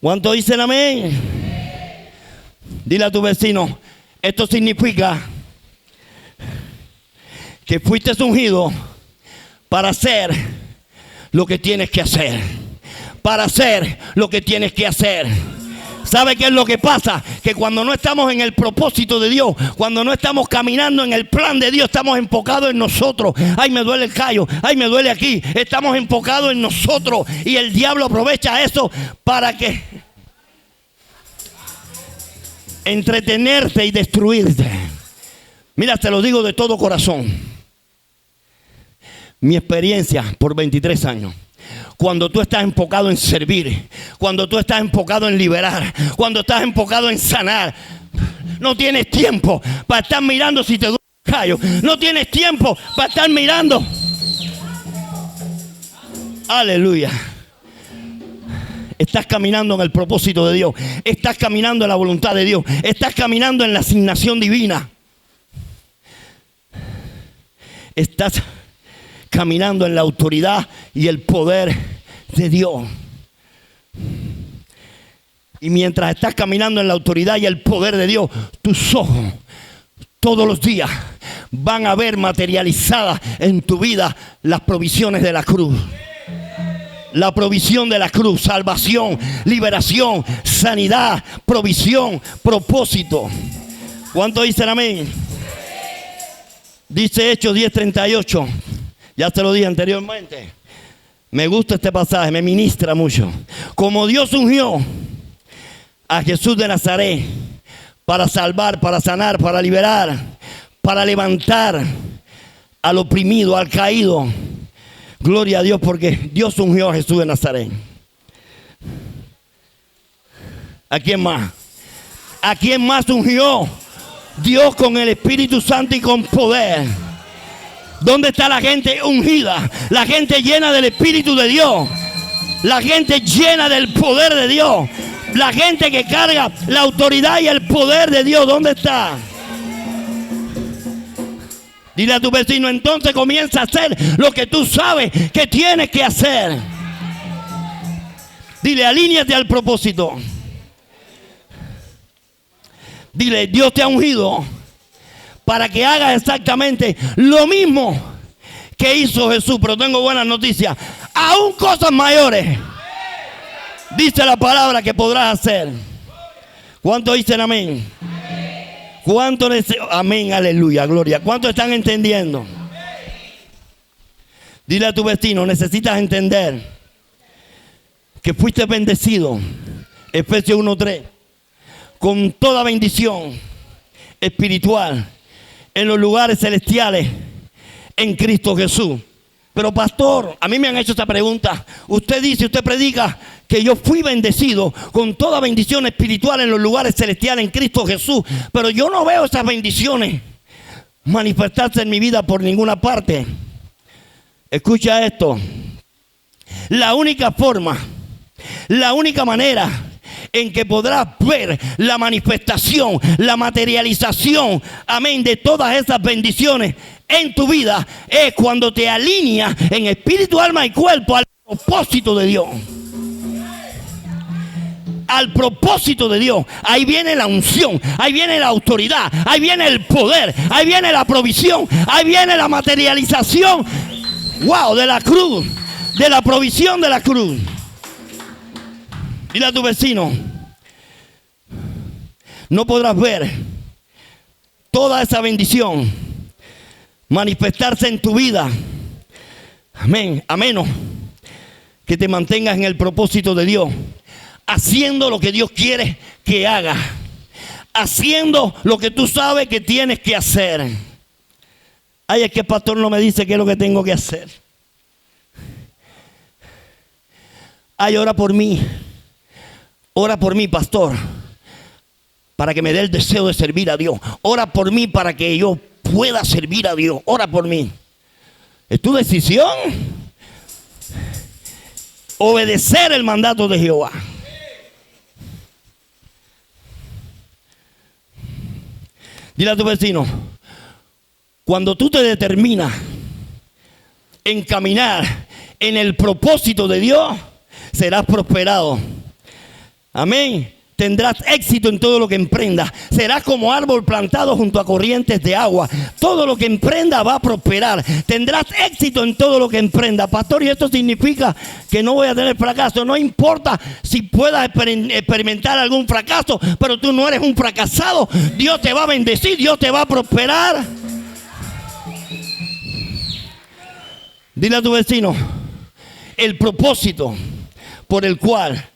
¿Cuántos dicen amén? Dile a tu vecino: esto significa que fuiste ungido para hacer lo que tienes que hacer. Para hacer lo que tienes que hacer. ¿Sabe qué es lo que pasa? Que cuando no estamos en el propósito de Dios, cuando no estamos caminando en el plan de Dios, estamos enfocados en nosotros. Ay, me duele el callo, ay, me duele aquí. Estamos enfocados en nosotros y el diablo aprovecha eso para que entretenerte y destruirte. Mira, te lo digo de todo corazón. Mi experiencia por 23 años. Cuando tú estás enfocado en servir, cuando tú estás enfocado en liberar, cuando estás enfocado en sanar, no tienes tiempo para estar mirando si te duele el callo. No tienes tiempo para estar mirando. Aleluya. Estás caminando en el propósito de Dios. Estás caminando en la voluntad de Dios. Estás caminando en la asignación divina. Estás caminando en la autoridad y el poder de Dios. Y mientras estás caminando en la autoridad y el poder de Dios, tus ojos todos los días van a ver materializadas en tu vida las provisiones de la cruz. La provisión de la cruz: salvación, liberación, sanidad, provisión, propósito. ¿Cuántos dicen amén? Dice Hechos 10:38. Ya te lo dije anteriormente. Me gusta este pasaje, me ministra mucho. Como Dios ungió a Jesús de Nazaret para salvar, para sanar, para liberar, para levantar al oprimido, al caído. Gloria a Dios, porque Dios ungió a Jesús de Nazaret. ¿A quién más? ¿A quién más ungió? Dios con el Espíritu Santo y con poder. ¿Dónde está la gente ungida? La gente llena del Espíritu de Dios. La gente llena del poder de Dios. La gente que carga la autoridad y el poder de Dios. ¿Dónde está? Dile a tu vecino: entonces comienza a hacer lo que tú sabes que tienes que hacer. Dile: alíñate al propósito. Dile: Dios te ha ungido para que hagas exactamente lo mismo que hizo Jesús. Pero tengo buenas noticias: aún cosas mayores, dice la palabra, que podrás hacer. ¿Cuántos dicen amén? ¿Cuántos? Amén, aleluya, gloria. ¿Cuántos están entendiendo? Dile a tu vecino: necesitas entender que fuiste bendecido, Efesios 1:3, con toda bendición espiritual en los lugares celestiales en Cristo Jesús. Pero pastor, a mí me han hecho esta pregunta. Usted dice, usted predica que yo fui bendecido con toda bendición espiritual en los lugares celestiales en Cristo Jesús, pero yo no veo esas bendiciones manifestarse en mi vida por ninguna parte. Escucha esto: la única forma, la única manera en que podrás ver la manifestación, la materialización, amén, de todas esas bendiciones en tu vida es cuando te alineas en espíritu, alma y cuerpo al propósito de Dios. al propósito de Dios, ahí viene la unción, ahí viene la autoridad, ahí viene el poder, ahí viene la provisión, ahí viene la materialización, wow, de la cruz, de la provisión de la cruz. Dile a tu vecino, no podrás ver toda esa bendición manifestarse en tu vida, amén, a menos que te mantengas en el propósito de Dios, haciendo lo que Dios quiere que hagas, haciendo lo que tú sabes que tienes que hacer. Ay, es que el pastor no me dice qué es lo que tengo que hacer. Ay, ora por mí, pastor, para que me dé el deseo de servir a Dios. Ora por mí para que yo pueda servir a Dios. Ora por mí. Es tu decisión obedecer el mandato de Jehová. Dile a tu vecino, cuando tú te determinas en caminar en el propósito de Dios, serás prosperado. Amén. Tendrás éxito en todo lo que emprendas. Serás como árbol plantado junto a corrientes de agua. Todo lo que emprenda va a prosperar. Tendrás éxito en todo lo que emprenda. Pastor, y esto significa que no voy a tener fracaso. No importa si puedas experimentar algún fracaso, pero tú no eres un fracasado. Dios te va a bendecir, Dios te va a prosperar. Dile a tu vecino, el propósito por el cual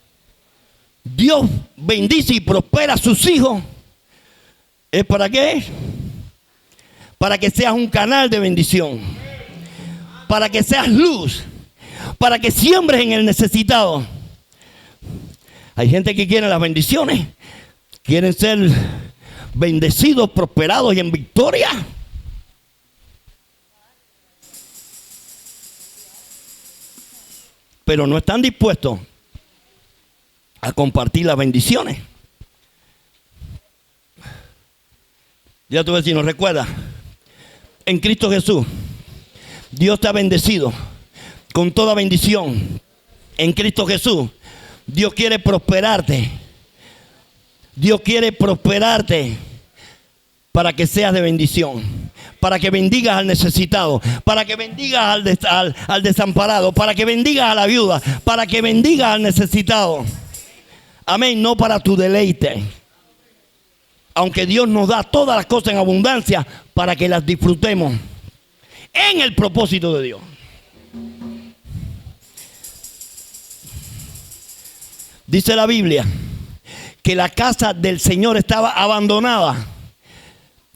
Dios bendice y prospera a sus hijos, ¿es para qué? Para que seas un canal de bendición, para que seas luz, para que siembres en el necesitado. Hay gente que quiere las bendiciones, quieren ser bendecidos, prosperados y en victoria. Pero no están dispuestos a compartir las bendiciones. Ya tu vecino, recuerda, en Cristo Jesús, Dios te ha bendecido con toda bendición. En Cristo Jesús, Dios quiere prosperarte. Dios quiere prosperarte para que seas de bendición, para que bendigas al necesitado, para que bendigas al desamparado, para que bendigas a la viuda, para que bendigas al necesitado. Amén, no para tu deleite. Aunque Dios nos da todas las cosas en abundancia para que las disfrutemos en el propósito de Dios. Dice la Biblia que la casa del Señor estaba abandonada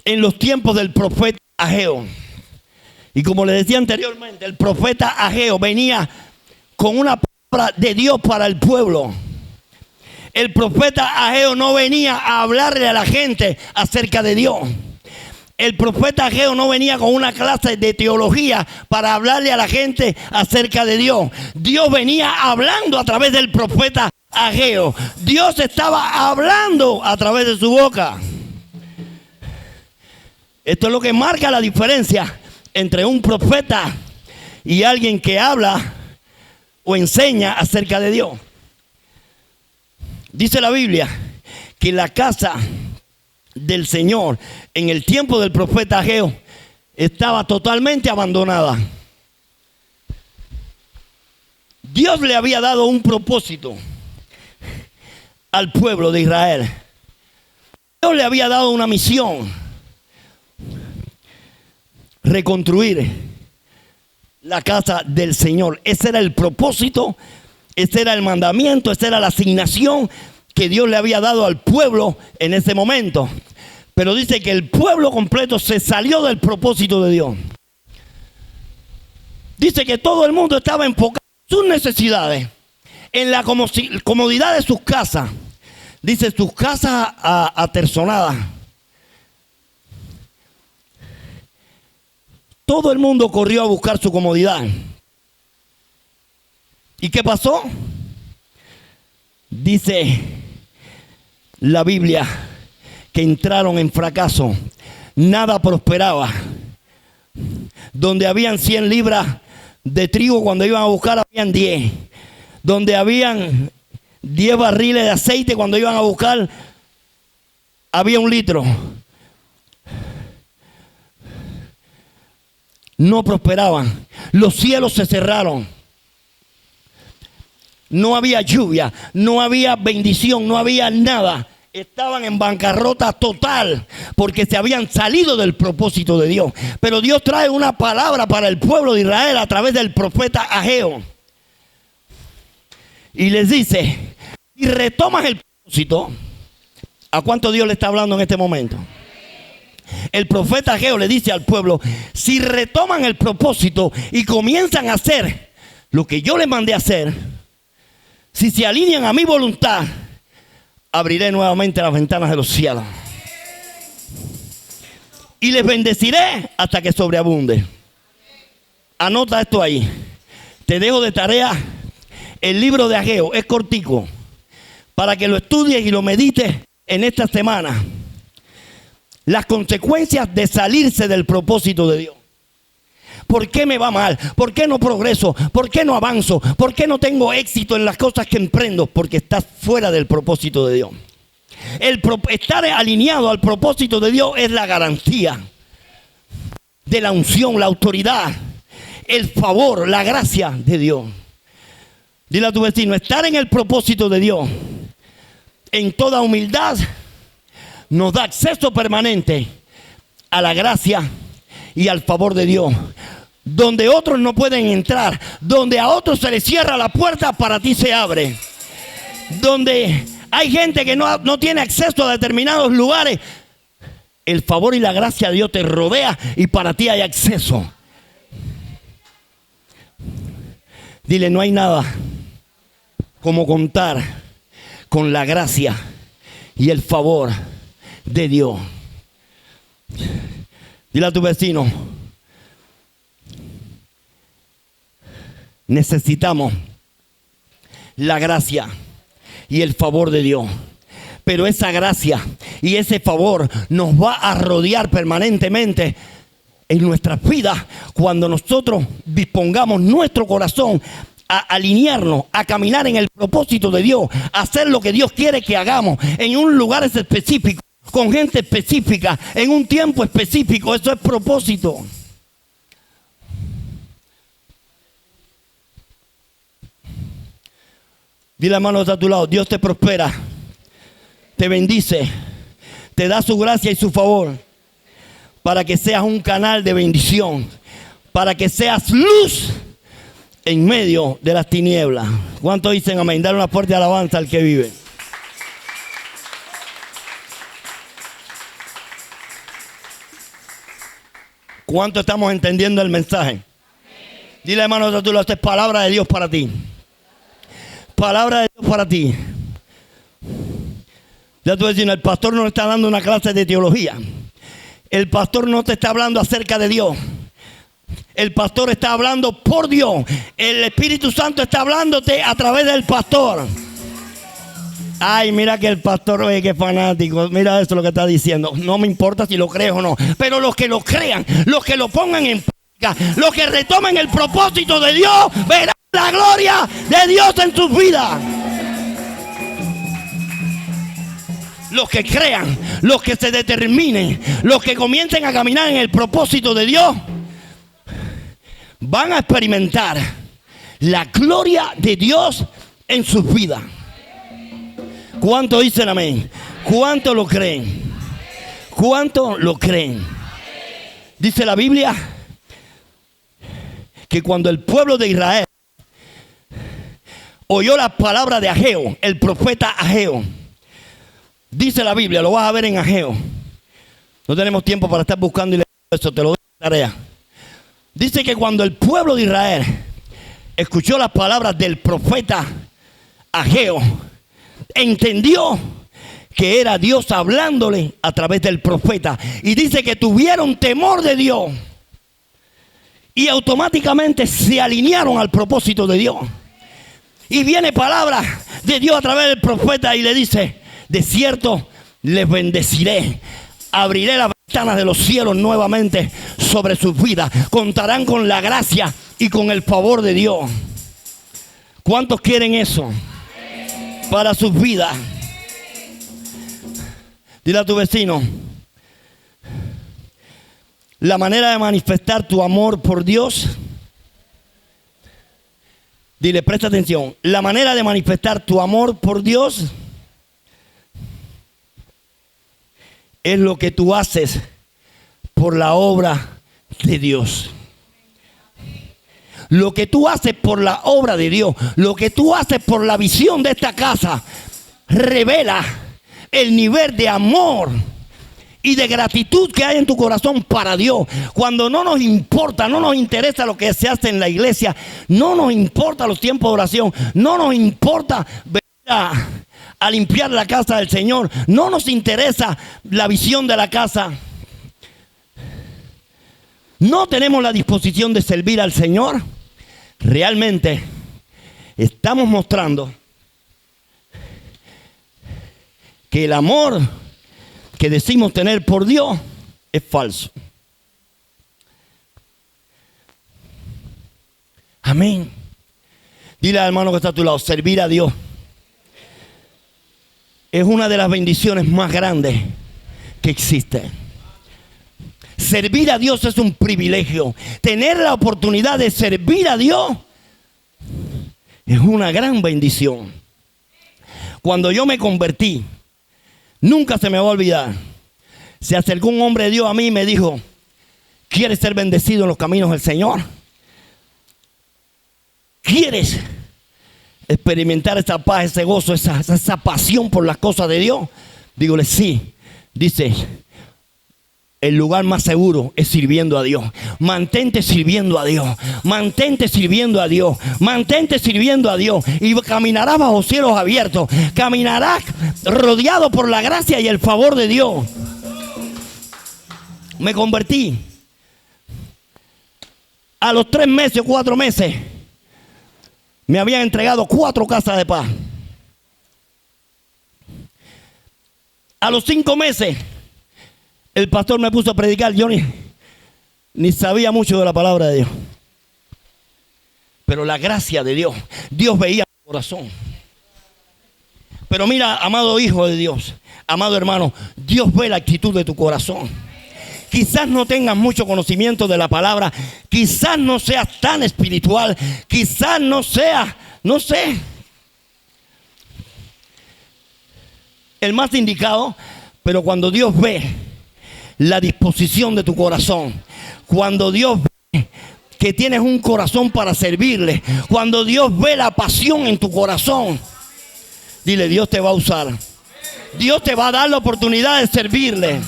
en los tiempos del profeta Ageo. Y como les decía anteriormente, el profeta Ageo venía con una palabra de Dios para el pueblo. El profeta Ageo no venía a hablarle a la gente acerca de Dios. El profeta Ageo no venía con una clase de teología para hablarle a la gente acerca de Dios. Dios venía hablando a través del profeta Ageo. Dios estaba hablando a través de su boca. Esto es lo que marca la diferencia entre un profeta y alguien que habla o enseña acerca de Dios. Dice la Biblia que la casa del Señor en el tiempo del profeta Ageo estaba totalmente abandonada. Dios le había dado un propósito al pueblo de Israel. Dios le había dado una misión: reconstruir la casa del Señor. Ese era el propósito, ese era el mandamiento, esa era la asignación que Dios le había dado al pueblo en ese momento. Pero dice que el pueblo completo se salió del propósito de Dios. Dice que todo el mundo estaba enfocado en sus necesidades, en la comodidad de sus casas. Dice, sus casas aterzonadas. Todo el mundo corrió a buscar su comodidad. ¿Y qué pasó? Dice la Biblia que entraron en fracaso. Nada prosperaba. Donde habían 100 libras de trigo, cuando iban a buscar habían 10. Donde habían 10 barriles de aceite, cuando iban a buscar, había 1 litro. No prosperaban. Los cielos se cerraron. No había lluvia, no había bendición, no había nada. Estaban en bancarrota total porque se habían salido del propósito de Dios. Pero Dios trae una palabra para el pueblo de Israel a través del profeta Ageo. Y les dice, si retomas el propósito, ¿a cuánto Dios le está hablando en este momento? El profeta Ageo le dice al pueblo, si retoman el propósito y comienzan a hacer lo que yo les mandé a hacer, si se alinean a mi voluntad, abriré nuevamente las ventanas de los cielos y les bendeciré hasta que sobreabunde. Anota esto ahí. Te dejo de tarea el libro de Ageo, es cortico, para que lo estudies y lo medites en esta semana. Las consecuencias de salirse del propósito de Dios. ¿Por qué me va mal? ¿Por qué no progreso? ¿Por qué no avanzo? ¿Por qué no tengo éxito en las cosas que emprendo? Porque estás fuera del propósito de Dios. Estar alineado al propósito de Dios es la garantía de la unción, la autoridad, el favor, la gracia de Dios. Dile a tu vecino, estar en el propósito de Dios en toda humildad nos da acceso permanente a la gracia y al favor de Dios. Donde otros no pueden entrar, donde a otros se les cierra la puerta, para ti se abre. Donde hay gente que no tiene acceso a determinados lugares, el favor y la gracia de Dios te rodea y para ti hay acceso. Dile, no hay nada como contar con la gracia y el favor de Dios. Dile a tu vecino, necesitamos la gracia y el favor de Dios. Pero esa gracia y ese favor nos va a rodear permanentemente en nuestras vidas cuando nosotros dispongamos nuestro corazón a alinearnos, a caminar en el propósito de Dios, a hacer lo que Dios quiere que hagamos en un lugar específico, con gente específica, en un tiempo específico. Eso es propósito. Dile a manos a tu lado, Dios te prospera, te bendice, te da su gracia y su favor para que seas un canal de bendición, para que seas luz en medio de las tinieblas. ¿Cuántos dicen amén? Dar una fuerte alabanza al que vive. ¿Cuánto estamos entendiendo el mensaje? Dile hermano a tu lado, esta es palabra de Dios para ti. Palabra de Dios para ti. Ya tú decís, el pastor no está dando una clase de teología. El pastor no te está hablando acerca de Dios. El pastor está hablando por Dios. El Espíritu Santo está hablándote a través del pastor. Ay, mira que el pastor, oye, qué fanático. Mira eso lo que está diciendo. No me importa si lo crees o no. Pero los que lo crean, los que lo pongan en práctica, los que retomen el propósito de Dios, verán la gloria de Dios en sus vidas. Los que crean, los que se determinen, los que comiencen a caminar en el propósito de Dios, van a experimentar la gloria de Dios en sus vidas. ¿Cuánto dicen amén? ¿Cuánto lo creen? ¿Cuánto lo creen? Dice la Biblia que cuando el pueblo de Israel oyó la palabra de Ageo, el profeta Ageo, dice la Biblia, lo vas a ver en Ageo. No tenemos tiempo para estar buscando y leyendo eso, te lo doy de tarea. Dice que cuando el pueblo de Israel escuchó las palabras del profeta Ageo, entendió que era Dios hablándole a través del profeta. Y dice que tuvieron temor de Dios y automáticamente se alinearon al propósito de Dios. Y viene palabra de Dios a través del profeta y le dice, de cierto les bendeciré, abriré las ventanas de los cielos nuevamente sobre sus vidas. Contarán con la gracia y con el favor de Dios. ¿Cuántos quieren eso? para sus vidas. Dile a tu vecino, la manera de manifestar tu amor por Dios, dile, presta atención, la manera de manifestar tu amor por Dios es lo que tú haces por la obra de Dios. Lo que tú haces por la obra de Dios, lo que tú haces por la visión de esta casa, revela el nivel de amor y de gratitud que hay en tu corazón para Dios. Cuando no nos importa, no nos interesa lo que se hace en la iglesia, no nos importa los tiempos de oración, no nos importa venir a limpiar la casa del Señor, no nos interesa la visión de la casa, no tenemos la disposición de servir al Señor, realmente estamos mostrando que el amor que decimos tener por Dios es falso. Amén. Dile al hermano que está a tu lado, servir a Dios es una de las bendiciones más grandes que existe. Servir a Dios es un privilegio. Tener la oportunidad de servir a Dios es una gran bendición. Cuando yo me convertí, nunca se me va a olvidar, se acercó un hombre de Dios a mí y me dijo, ¿quieres ser bendecido en los caminos del Señor? ¿Quieres experimentar esa paz, ese gozo, esa pasión por las cosas de Dios? Dígole, sí. Dice, el lugar más seguro es sirviendo a Dios. Mantente sirviendo a Dios. Mantente sirviendo a Dios. Mantente sirviendo a Dios. Y caminarás bajo cielos abiertos. Caminarás rodeado por la gracia y el favor de Dios. Me convertí. A los 3 meses, 4 meses, me habían entregado 4 casas de paz. A los 5 meses, el pastor me puso a predicar. Yo ni sabía mucho de la palabra de Dios. Pero la gracia de Dios, Dios veía mi corazón. Pero mira, amado hijo de Dios, amado hermano, Dios ve la actitud de tu corazón. Quizás no tengas mucho conocimiento de la palabra, quizás no seas tan espiritual, quizás no seas, no sé, el más indicado, pero cuando Dios ve la disposición de tu corazón, cuando Dios ve que tienes un corazón para servirle, cuando Dios ve la pasión en tu corazón, dile, Dios te va a usar. Dios te va a dar la oportunidad de servirle.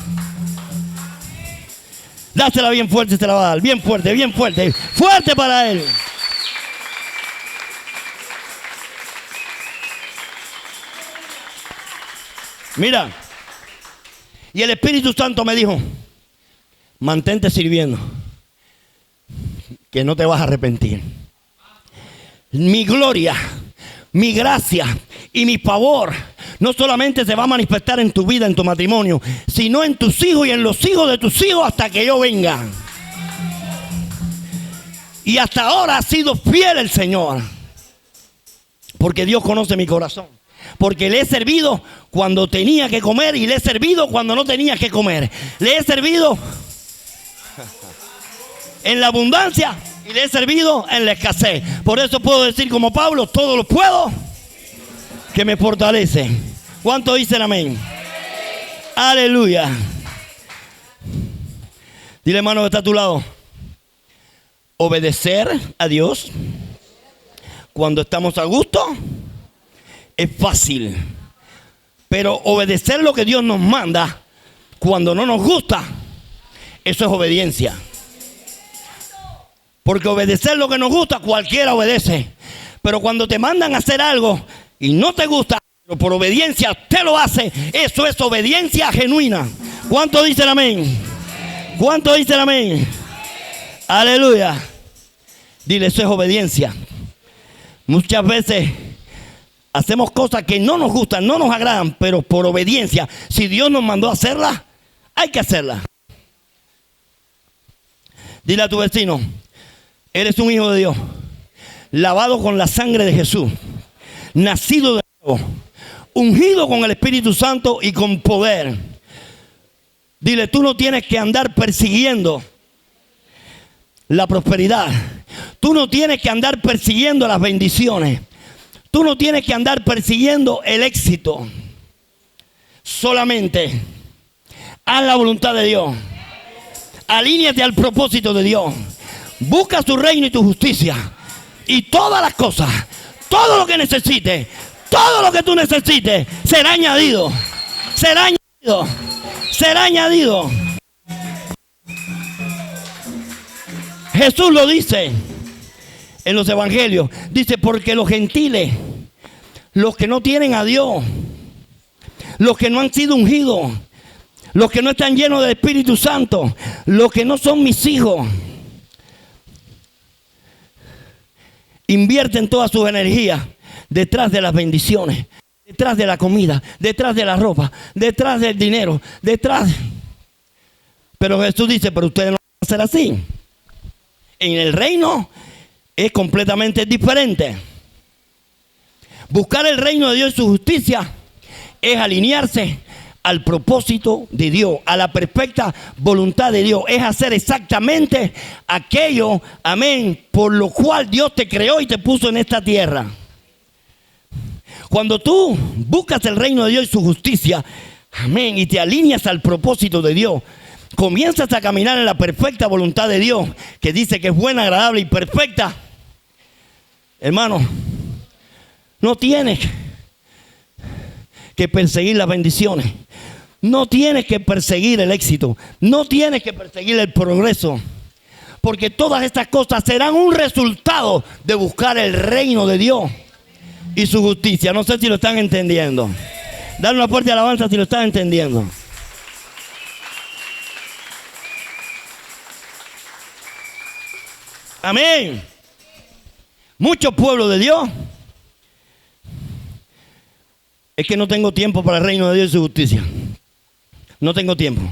Dásela bien fuerte, te la va a dar. Bien fuerte, bien fuerte. Fuerte para Él. Mira. Y el Espíritu Santo me dijo, mantente sirviendo, que no te vas a arrepentir. Mi gloria, mi gracia y mi favor no solamente se va a manifestar en tu vida, en tu matrimonio, sino en tus hijos y en los hijos de tus hijos hasta que yo venga. Y hasta ahora ha sido fiel el Señor, porque Dios conoce mi corazón. Porque le he servido cuando tenía que comer y le he servido cuando no tenía que comer. Le he servido en la abundancia y le he servido en la escasez. Por eso puedo decir como Pablo, todo lo puedo que me fortalece. ¿Cuántos dicen amén? Aleluya. Dile, hermano que está a tu lado, obedecer a Dios cuando estamos a gusto es fácil, pero obedecer lo que Dios nos manda cuando no nos gusta, eso es obediencia. Porque obedecer lo que nos gusta, cualquiera obedece. Pero cuando te mandan a hacer algo y no te gusta, pero por obediencia te lo hace, eso es obediencia genuina. ¿Cuántos dicen amén? ¿Cuántos dicen amén? Aleluya. Dile, eso es obediencia. Muchas veces hacemos cosas que no nos gustan, no nos agradan, pero por obediencia. Si Dios nos mandó a hacerlas, hay que hacerlas. Dile a tu vecino, eres un hijo de Dios, lavado con la sangre de Jesús, nacido de nuevo, ungido con el Espíritu Santo y con poder. Dile, tú no tienes que andar persiguiendo la prosperidad. Tú no tienes que andar persiguiendo las bendiciones. Tú no tienes que andar persiguiendo el éxito. Solamente haz la voluntad de Dios. Alíñate al propósito de Dios. Busca su reino y tu justicia. Y todas las cosas, todo lo que necesites, todo lo que tú necesites, será añadido. Será añadido. Será añadido. Jesús lo dice en los evangelios. Dice, porque los gentiles, los que no tienen a Dios, los que no han sido ungidos, los que no están llenos del Espíritu Santo, los que no son mis hijos, invierten toda su energía detrás de las bendiciones, detrás de la comida, detrás de la ropa, detrás del dinero, detrás. Pero Jesús dice, pero ustedes no van a ser así. En el reino es completamente diferente. Buscar el reino de Dios y su justicia es alinearse al propósito de Dios, a la perfecta voluntad de Dios. Es hacer exactamente aquello, amén, por lo cual Dios te creó y te puso en esta tierra. Cuando tú buscas el reino de Dios y su justicia, amén, y te alineas al propósito de Dios, comienzas a caminar en la perfecta voluntad de Dios, que dice que es buena, agradable y perfecta. Hermano, no tienes que perseguir las bendiciones. No tienes que perseguir el éxito. No tienes que perseguir el progreso. Porque todas estas cosas serán un resultado de buscar el reino de Dios y su justicia. No sé si lo están entendiendo. Dale una fuerte alabanza si lo están entendiendo. Amén. Muchos pueblos de Dios. Es que no tengo tiempo para el reino de Dios y su justicia. No tengo tiempo.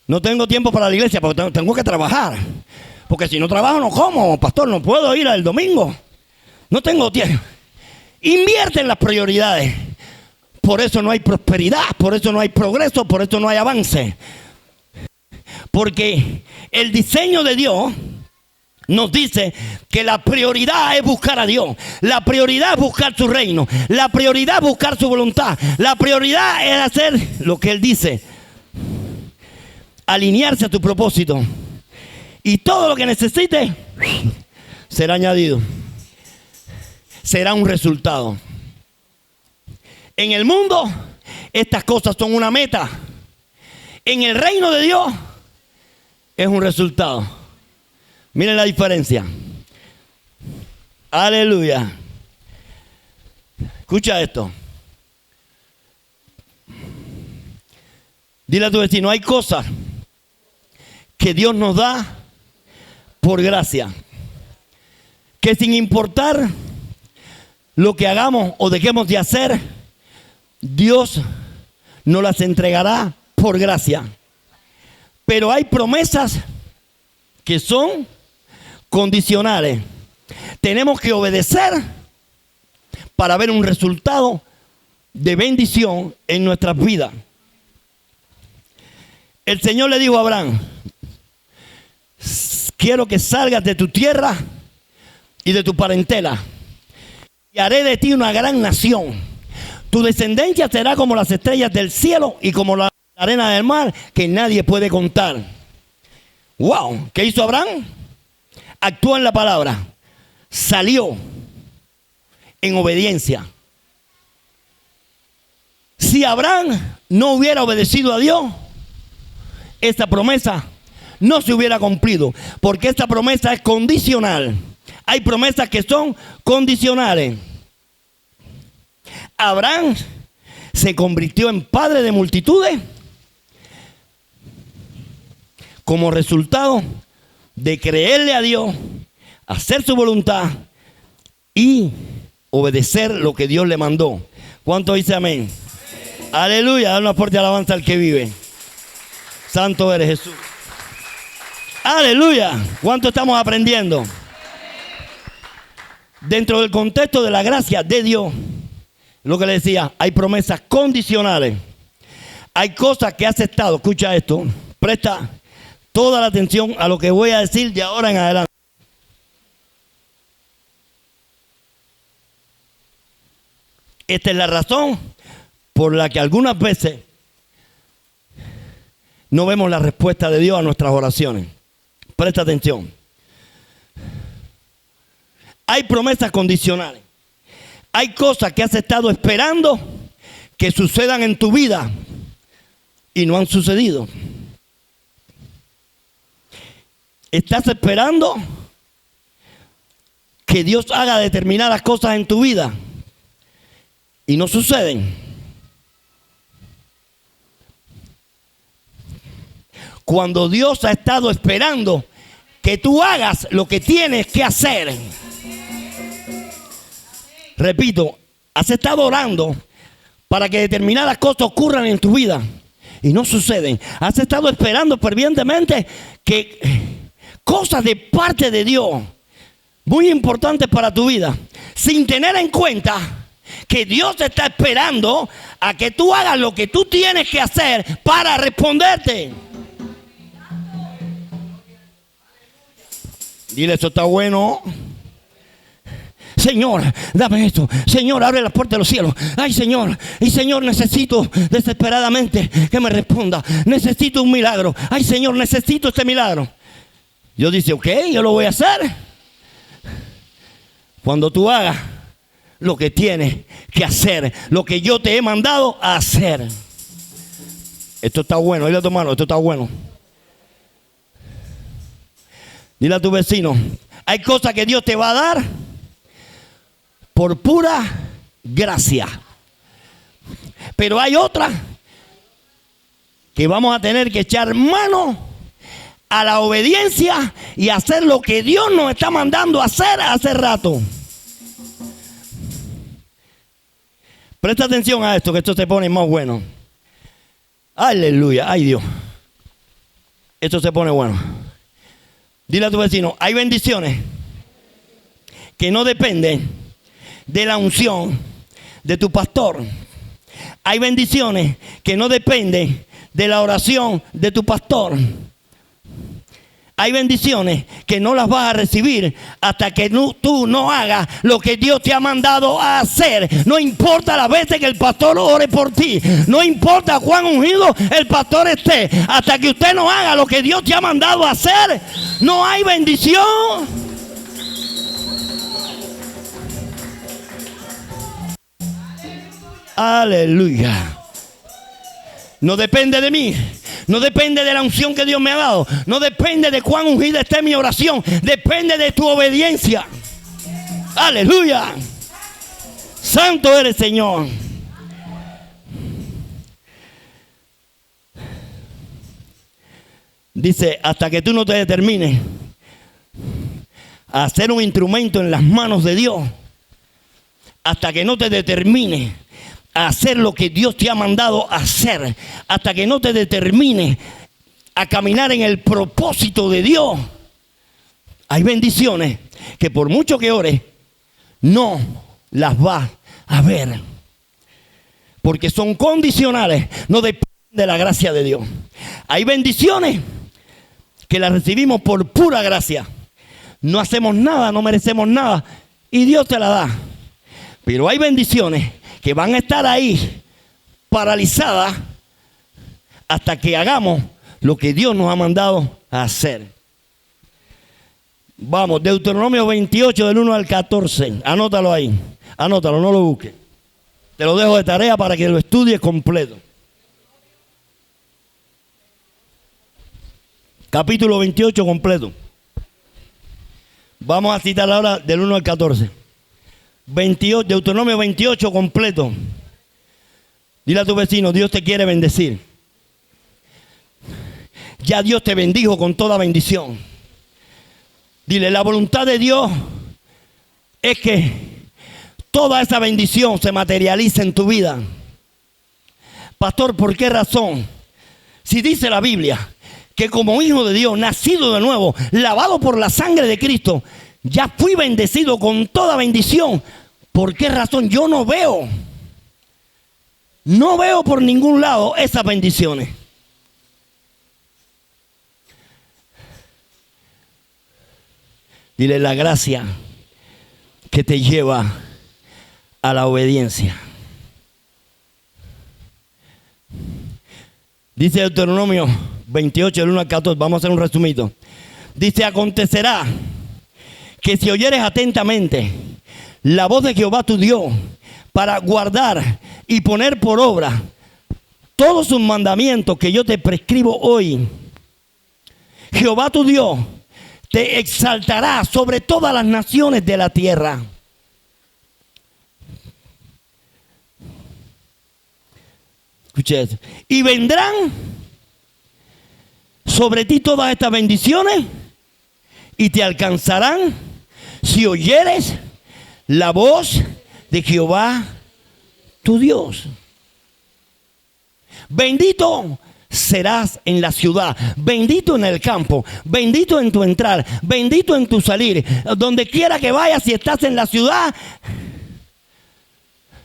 No tengo tiempo para la iglesia porque tengo que trabajar. Porque si no trabajo no como, pastor, no puedo ir el domingo. No tengo tiempo. Invierte en las prioridades. Por eso no hay prosperidad, por eso no hay progreso, por eso no hay avance. Porque el diseño de Dios nos dice que la prioridad es buscar a Dios. La prioridad es buscar su reino. La prioridad es buscar su voluntad. La prioridad es hacer lo que Él dice. Alinearse a tu propósito. Y todo lo que necesites será añadido. Será un resultado. En el mundo, estas cosas son una meta. En el reino de Dios, es un resultado. Miren la diferencia. Aleluya. Escucha esto. Dile a tu vecino, hay cosas que Dios nos da por gracia, que sin importar lo que hagamos o dejemos de hacer, Dios nos las entregará por gracia. Pero hay promesas que son condicionales. Tenemos que obedecer para ver un resultado de bendición en nuestras vidas. El Señor le dijo a Abraham, quiero que salgas de tu tierra y de tu parentela y haré de ti una gran nación. Tu descendencia será como las estrellas del cielo y como la arena del mar que nadie puede contar. Wow, ¿qué hizo Abraham? Actuó en la palabra, salió en obediencia. Si Abraham no hubiera obedecido a Dios, esta promesa no se hubiera cumplido, porque esta promesa es condicional. Hay promesas que son condicionales. Abraham se convirtió en padre de multitudes como resultado de creerle a Dios, hacer su voluntad y obedecer lo que Dios le mandó. ¿Cuánto dice amén? Aleluya, da una fuerte alabanza al que vive. Santo eres Jesús. Aleluya. ¿Cuánto estamos aprendiendo? Dentro del contexto de la gracia de Dios, Lo que le decía, hay promesas condicionales. Hay cosas que has aceptado. Escucha esto. Presta toda la atención a lo que voy a decir de ahora en adelante. Esta es la razón por la que algunas veces no vemos la respuesta de Dios a nuestras oraciones. Presta atención. Hay promesas condicionales. Hay cosas que has estado esperando que sucedan en tu vida y no han sucedido. Estás esperando que Dios haga determinadas cosas en tu vida y no suceden. Cuando Dios ha estado esperando que tú hagas lo que tienes que hacer. Repito, has estado orando para que determinadas cosas ocurran en tu vida y no suceden. Has estado esperando fervientemente que cosas de parte de Dios muy importantes para tu vida, sin tener en cuenta que Dios te está esperando a que tú hagas lo que tú tienes que hacer para responderte. Dile, esto está bueno. Señor, dame esto. Señor, abre las puertas de los cielos. Ay, Señor. Y Señor, necesito desesperadamente que me responda. Necesito un milagro. Ay, Señor, necesito este milagro. Dios dice, ok, yo lo voy a hacer. Cuando tú hagas lo que tienes que hacer, lo que yo te he mandado a hacer. Esto está bueno. Dile a tu mano, esto está bueno. Dile a tu vecino, hay cosas que Dios te va a dar por pura gracia. Pero hay otras que vamos a tener que echar mano a la obediencia y hacer lo que Dios nos está mandando a hacer hace rato. Presta atención a esto, que esto se pone más bueno. Aleluya, ay Dios. Esto se pone bueno. Dile a tu vecino, hay bendiciones que no dependen de la unción de tu pastor. Hay bendiciones que no dependen de la oración de tu pastor. Hay bendiciones que no las vas a recibir hasta que tú no hagas lo que Dios te ha mandado a hacer. No importa las veces que el pastor ore por ti. No importa cuán ungido el pastor esté. Hasta que usted no haga lo que Dios te ha mandado a hacer, no hay bendición. Aleluya. No depende de mí. No depende de la unción que Dios me ha dado. No depende de cuán ungida esté mi oración. Depende de tu obediencia. Aleluya. Santo eres, Señor. Dice, hasta que tú no te determines a ser un instrumento en las manos de Dios. Hasta que no te determines a hacer lo que Dios te ha mandado a hacer, hasta que no te determines a caminar en el propósito de Dios, hay bendiciones que por mucho que ores no las vas a ver, porque son condicionales, no dependen de la gracia de Dios. Hay bendiciones que las recibimos por pura gracia, no hacemos nada, no merecemos nada y Dios te la da. Pero hay bendiciones que van a estar ahí paralizadas hasta que hagamos lo que Dios nos ha mandado a hacer. Vamos, Deuteronomio 28 del 1 al 14. Anótalo ahí. Anótalo, no lo busques. Te lo dejo de tarea para que lo estudies completo. Capítulo 28 completo. Vamos a citar ahora del 1 al 14. Deuteronomio 28 completo. Dile a tu vecino, Dios te quiere bendecir. Ya Dios te bendijo con toda bendición. Dile, la voluntad de Dios es que toda esa bendición se materialice en tu vida. Pastor, ¿por qué razón? Si dice la Biblia que como hijo de Dios, nacido de nuevo, lavado por la sangre de Cristo, ya fui bendecido con toda bendición. ¿Por qué razón? Yo no veo No veo por ningún lado esas bendiciones. Dile: la gracia que te lleva a la obediencia. Dice Deuteronomio 28, del 1 al 14. Vamos a hacer un resumido. Dice: acontecerá que si oyeres atentamente la voz de Jehová tu Dios, para guardar y poner por obra todos sus mandamientos que yo te prescribo hoy, Jehová tu Dios te exaltará sobre todas las naciones de la tierra. Escuche eso. Y vendrán sobre ti todas estas bendiciones y te alcanzarán si oyeres la voz de Jehová tu Dios. Bendito serás en la ciudad, bendito en el campo, bendito en tu entrar, bendito en tu salir. Donde quiera que vayas, si estás en la ciudad,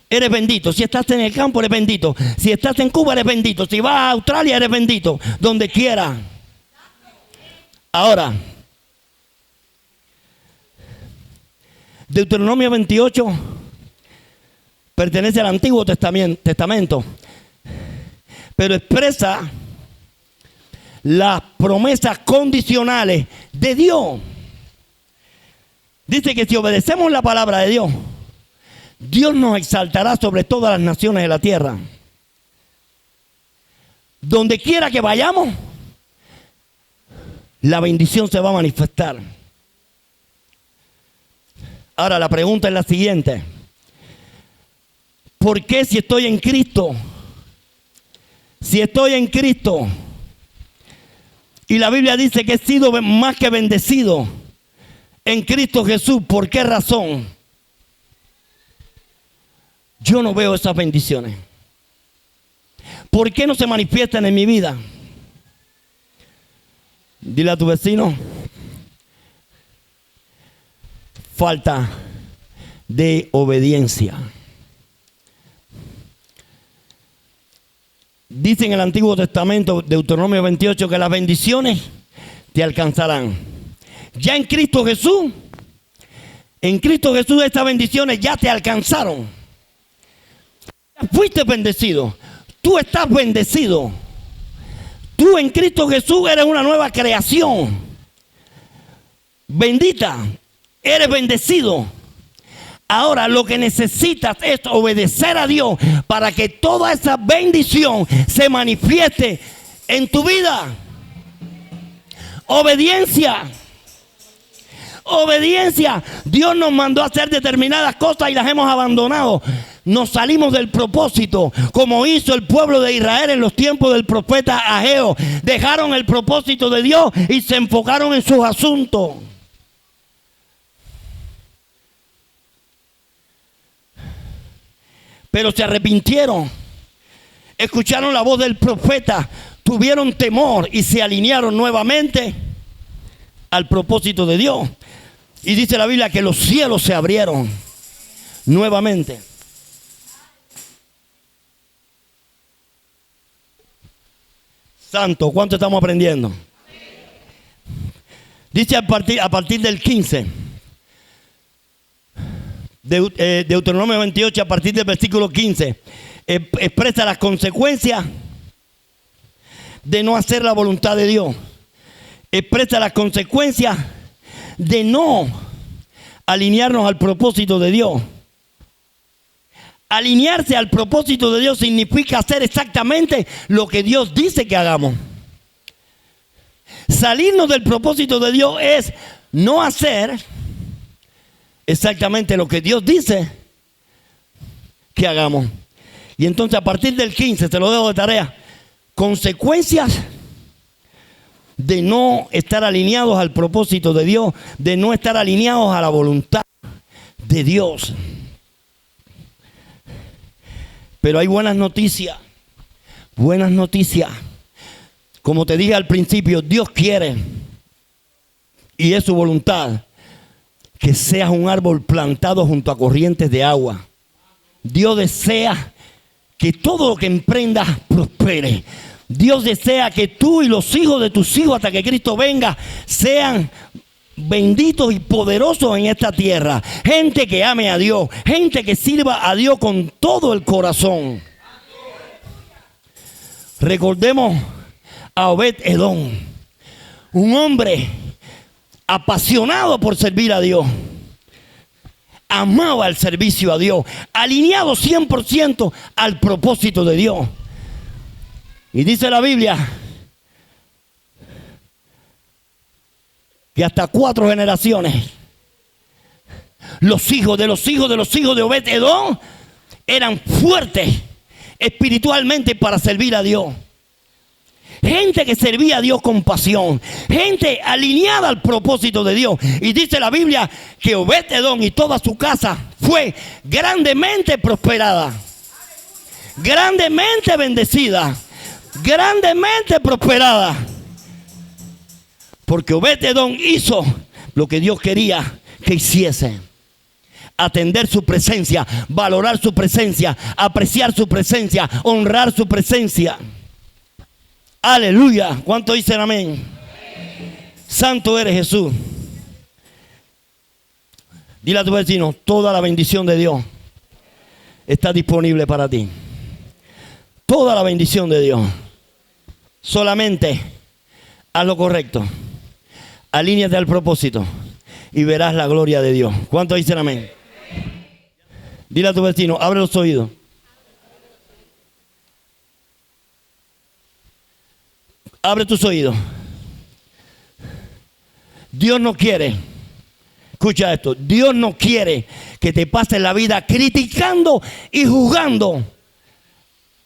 eres bendito. Si estás en el campo, eres bendito. Si estás en Cuba, eres bendito. Si vas a Australia, eres bendito. Donde quiera. Ahora, Deuteronomio 28 pertenece al Antiguo Testamento, pero expresa las promesas condicionales de Dios. Dice que si obedecemos la palabra de Dios, Dios nos exaltará sobre todas las naciones de la tierra. Donde quiera que vayamos, la bendición se va a manifestar. Ahora la pregunta es la siguiente: ¿por qué si estoy en Cristo? Si estoy en Cristo y la Biblia dice que he sido más que bendecido en Cristo Jesús, ¿por qué razón yo no veo esas bendiciones? ¿Por qué no se manifiestan en mi vida? Dile a tu vecino: falta de obediencia. Dice en el Antiguo Testamento, Deuteronomio 28, que las bendiciones te alcanzarán. Ya en Cristo Jesús estas bendiciones ya te alcanzaron. Ya fuiste bendecido. Tú estás bendecido. Tú en Cristo Jesús eres una nueva creación. Bendita. Eres bendecido. Ahora lo que necesitas es obedecer a Dios para que toda esa bendición se manifieste en tu vida. Obediencia. Obediencia. Dios nos mandó a hacer determinadas cosas y las hemos abandonado. Nos salimos del propósito, como hizo el pueblo de Israel en los tiempos del profeta Ageo. Dejaron el propósito de Dios y se enfocaron en sus asuntos. Pero se arrepintieron, escucharon la voz del profeta, tuvieron temor y se alinearon nuevamente al propósito de Dios. Y dice la Biblia que los cielos se abrieron nuevamente. Santo, ¿cuánto estamos aprendiendo? Dice a partir del 15. Deuteronomio 28, a partir del versículo 15, expresa las consecuencias de no hacer la voluntad de Dios. Expresa las consecuencias de no alinearnos al propósito de Dios. Alinearse al propósito de Dios significa hacer exactamente lo que Dios dice que hagamos. Salirnos del propósito de Dios es no hacer exactamente lo que Dios dice que hagamos. Y entonces a partir del 15, te lo dejo de tarea, consecuencias de no estar alineados al propósito de Dios, de no estar alineados a la voluntad de Dios. Pero hay buenas noticias. Buenas noticias. Como te dije al principio, Dios quiere, y es su voluntad, que seas un árbol plantado junto a corrientes de agua. Dios desea que todo lo que emprendas prospere. Dios desea que tú y los hijos de tus hijos hasta que Cristo venga sean benditos y poderosos en esta tierra. Gente que ame a Dios, gente que sirva a Dios con todo el corazón. Recordemos a Obed-Edom, un hombre apasionado por servir a Dios. Amaba el servicio a Dios, alineado 100% al propósito de Dios. Y dice la Biblia que hasta 4 generaciones los hijos de los hijos de los hijos de Obed-Edom eran fuertes espiritualmente para servir a Dios. Gente que servía a Dios con pasión, gente alineada al propósito de Dios. Y dice la Biblia que Obed-Edom y toda su casa fue grandemente prosperada, grandemente bendecida, grandemente prosperada. Porque Obed-Edom hizo lo que Dios quería que hiciese. Atender su presencia, valorar su presencia, apreciar su presencia, honrar su presencia. Aleluya. ¿Cuántos dicen amén? Santo eres Jesús. Dile a tu vecino, toda la bendición de Dios está disponible para ti. Toda la bendición de Dios. Solamente haz lo correcto. Alíñate al propósito y verás la gloria de Dios. ¿Cuántos dicen amén? Dile a tu vecino, abre los oídos. Abre tus oídos. Dios no quiere, escucha esto, Dios no quiere que te pases la vida criticando y juzgando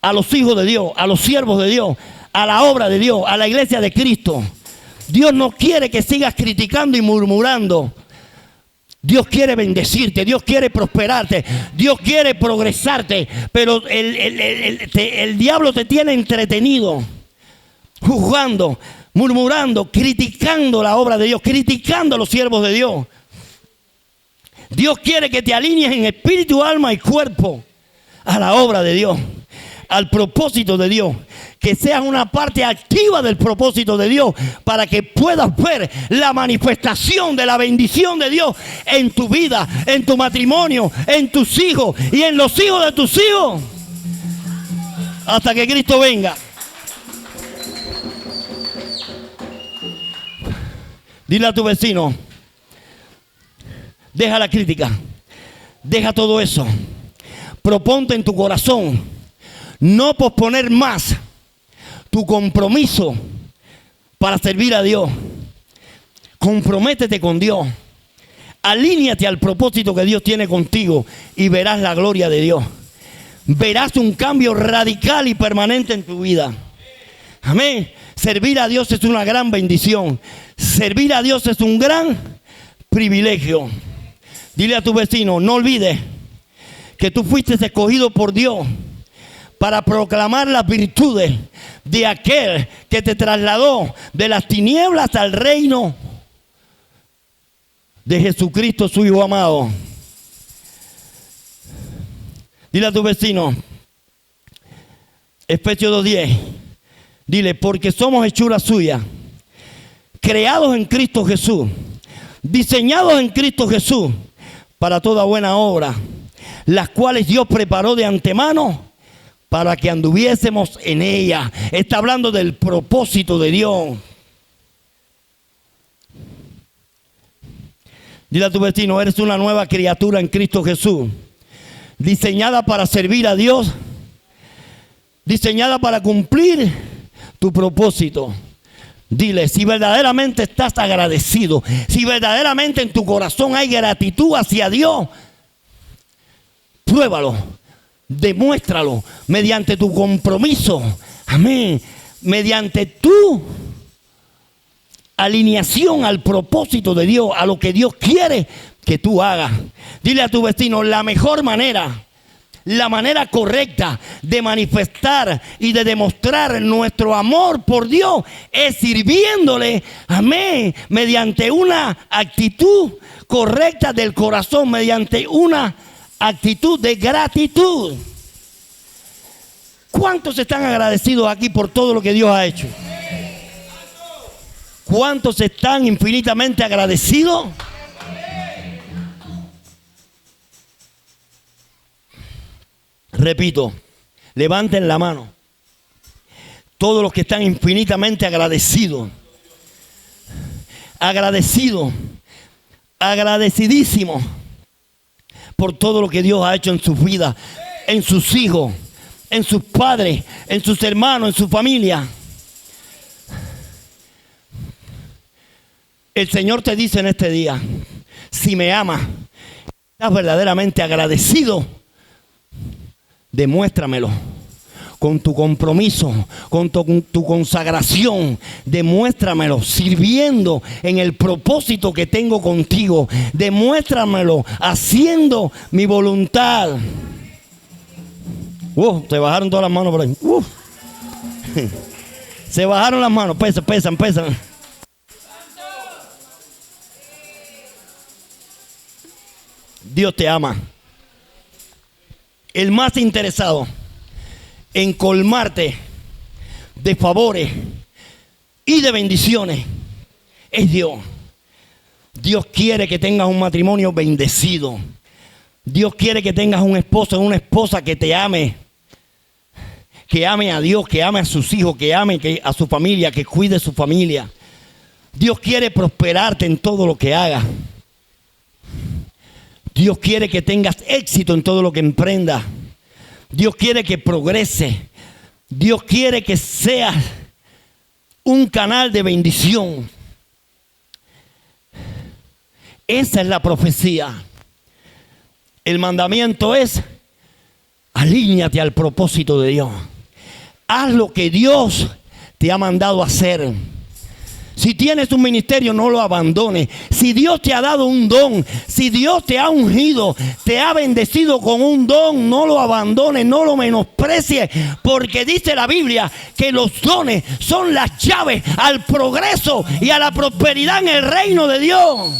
a los hijos de Dios, a los siervos de Dios, a la obra de Dios, a la iglesia de Cristo. Dios no quiere que sigas criticando y murmurando. Dios quiere bendecirte, Dios quiere prosperarte, Dios quiere progresarte, pero el diablo te tiene entretenido, juzgando, murmurando, criticando la obra de Dios, criticando a los siervos de Dios. Dios quiere que te alinees en espíritu, alma y cuerpo a la obra de Dios, al propósito de Dios, que seas una parte activa del propósito de Dios para que puedas ver la manifestación de la bendición de Dios en tu vida, en tu matrimonio, en tus hijos y en los hijos de tus hijos hasta que Cristo venga. Dile a tu vecino, deja la crítica, deja todo eso, proponte en tu corazón no posponer más tu compromiso para servir a Dios. Comprométete con Dios, alíñate al propósito que Dios tiene contigo y verás la gloria de Dios. Verás un cambio radical y permanente en tu vida. Amén. Servir a Dios es una gran bendición. Servir a Dios es un gran privilegio. Dile a tu vecino, no olvides que tú fuiste escogido por Dios para proclamar las virtudes de aquel que te trasladó de las tinieblas al reino de Jesucristo, su Hijo amado. Dile a tu vecino, Efesios 2:10, dile, porque somos hechura suya, creados en Cristo Jesús, diseñados en Cristo Jesús para toda buena obra, las cuales Dios preparó de antemano para que anduviésemos en ella. Está hablando del propósito de Dios. Dile a tu vecino, eres una nueva criatura en Cristo Jesús, diseñada para servir a Dios, diseñada para cumplir tu propósito. Dile, si verdaderamente estás agradecido, si verdaderamente en tu corazón hay gratitud hacia Dios, pruébalo, demuéstralo mediante tu compromiso. Amén. Mediante tu alineación al propósito de Dios, a lo que Dios quiere que tú hagas. Dile a tu vecino, la mejor manera, la manera correcta de manifestar y de demostrar nuestro amor por Dios es sirviéndole, amén, mediante una actitud correcta del corazón, mediante una actitud de gratitud. ¿Cuántos están agradecidos aquí por todo lo que Dios ha hecho? ¿Cuántos están infinitamente agradecidos? Repito, levanten la mano. Todos los que están infinitamente agradecidos. Agradecidos. Agradecidísimos por todo lo que Dios ha hecho en sus vidas, en sus hijos, en sus padres, en sus hermanos, en su familia. El Señor te dice en este día, si me amas, estás verdaderamente agradecido, demuéstramelo con tu compromiso, con tu consagración. Demuéstramelo sirviendo en el propósito que tengo contigo. Demuéstramelo haciendo mi voluntad. Se bajaron todas las manos por ahí. Se bajaron las manos. Pesan. Dios te ama. El más interesado en colmarte de favores y de bendiciones es Dios. Dios quiere que tengas un matrimonio bendecido. Dios quiere que tengas un esposo o una esposa que te ame. Que ame a Dios, que ame a sus hijos, que ame a su familia, que cuide su familia. Dios quiere prosperarte en todo lo que hagas. Dios quiere que tengas éxito en todo lo que emprendas. Dios quiere que progrese. Dios quiere que seas un canal de bendición. Esa es la profecía. El mandamiento es: alíñate al propósito de Dios. Haz lo que Dios te ha mandado hacer. Si tienes un ministerio, no lo abandones. Si Dios te ha dado un don, si Dios te ha ungido, te ha bendecido con un don, no lo abandones, no lo menosprecies, porque dice la Biblia que los dones son las llaves al progreso y a la prosperidad en el reino de Dios.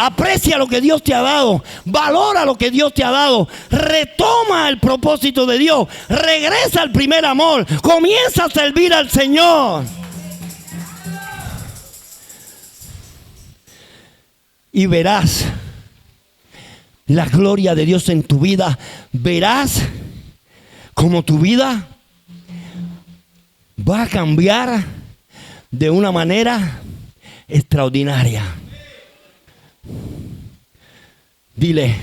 Aprecia lo que Dios te ha dado. Valora lo que Dios te ha dado. Retoma el propósito de Dios. Regresa al primer amor. Comienza a servir al Señor. Y verás la gloria de Dios en tu vida. Verás cómo tu vida va a cambiar de una manera extraordinaria. Dile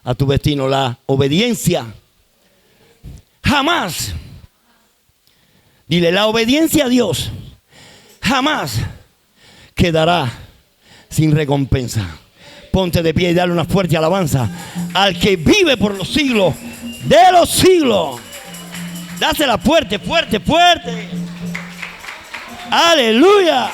a tu vecino: la obediencia jamás, dile, la obediencia a Dios jamás quedará sin recompensa. Ponte de pie y dale una fuerte alabanza al que vive por los siglos de los siglos. Dásela fuerte. Aleluya.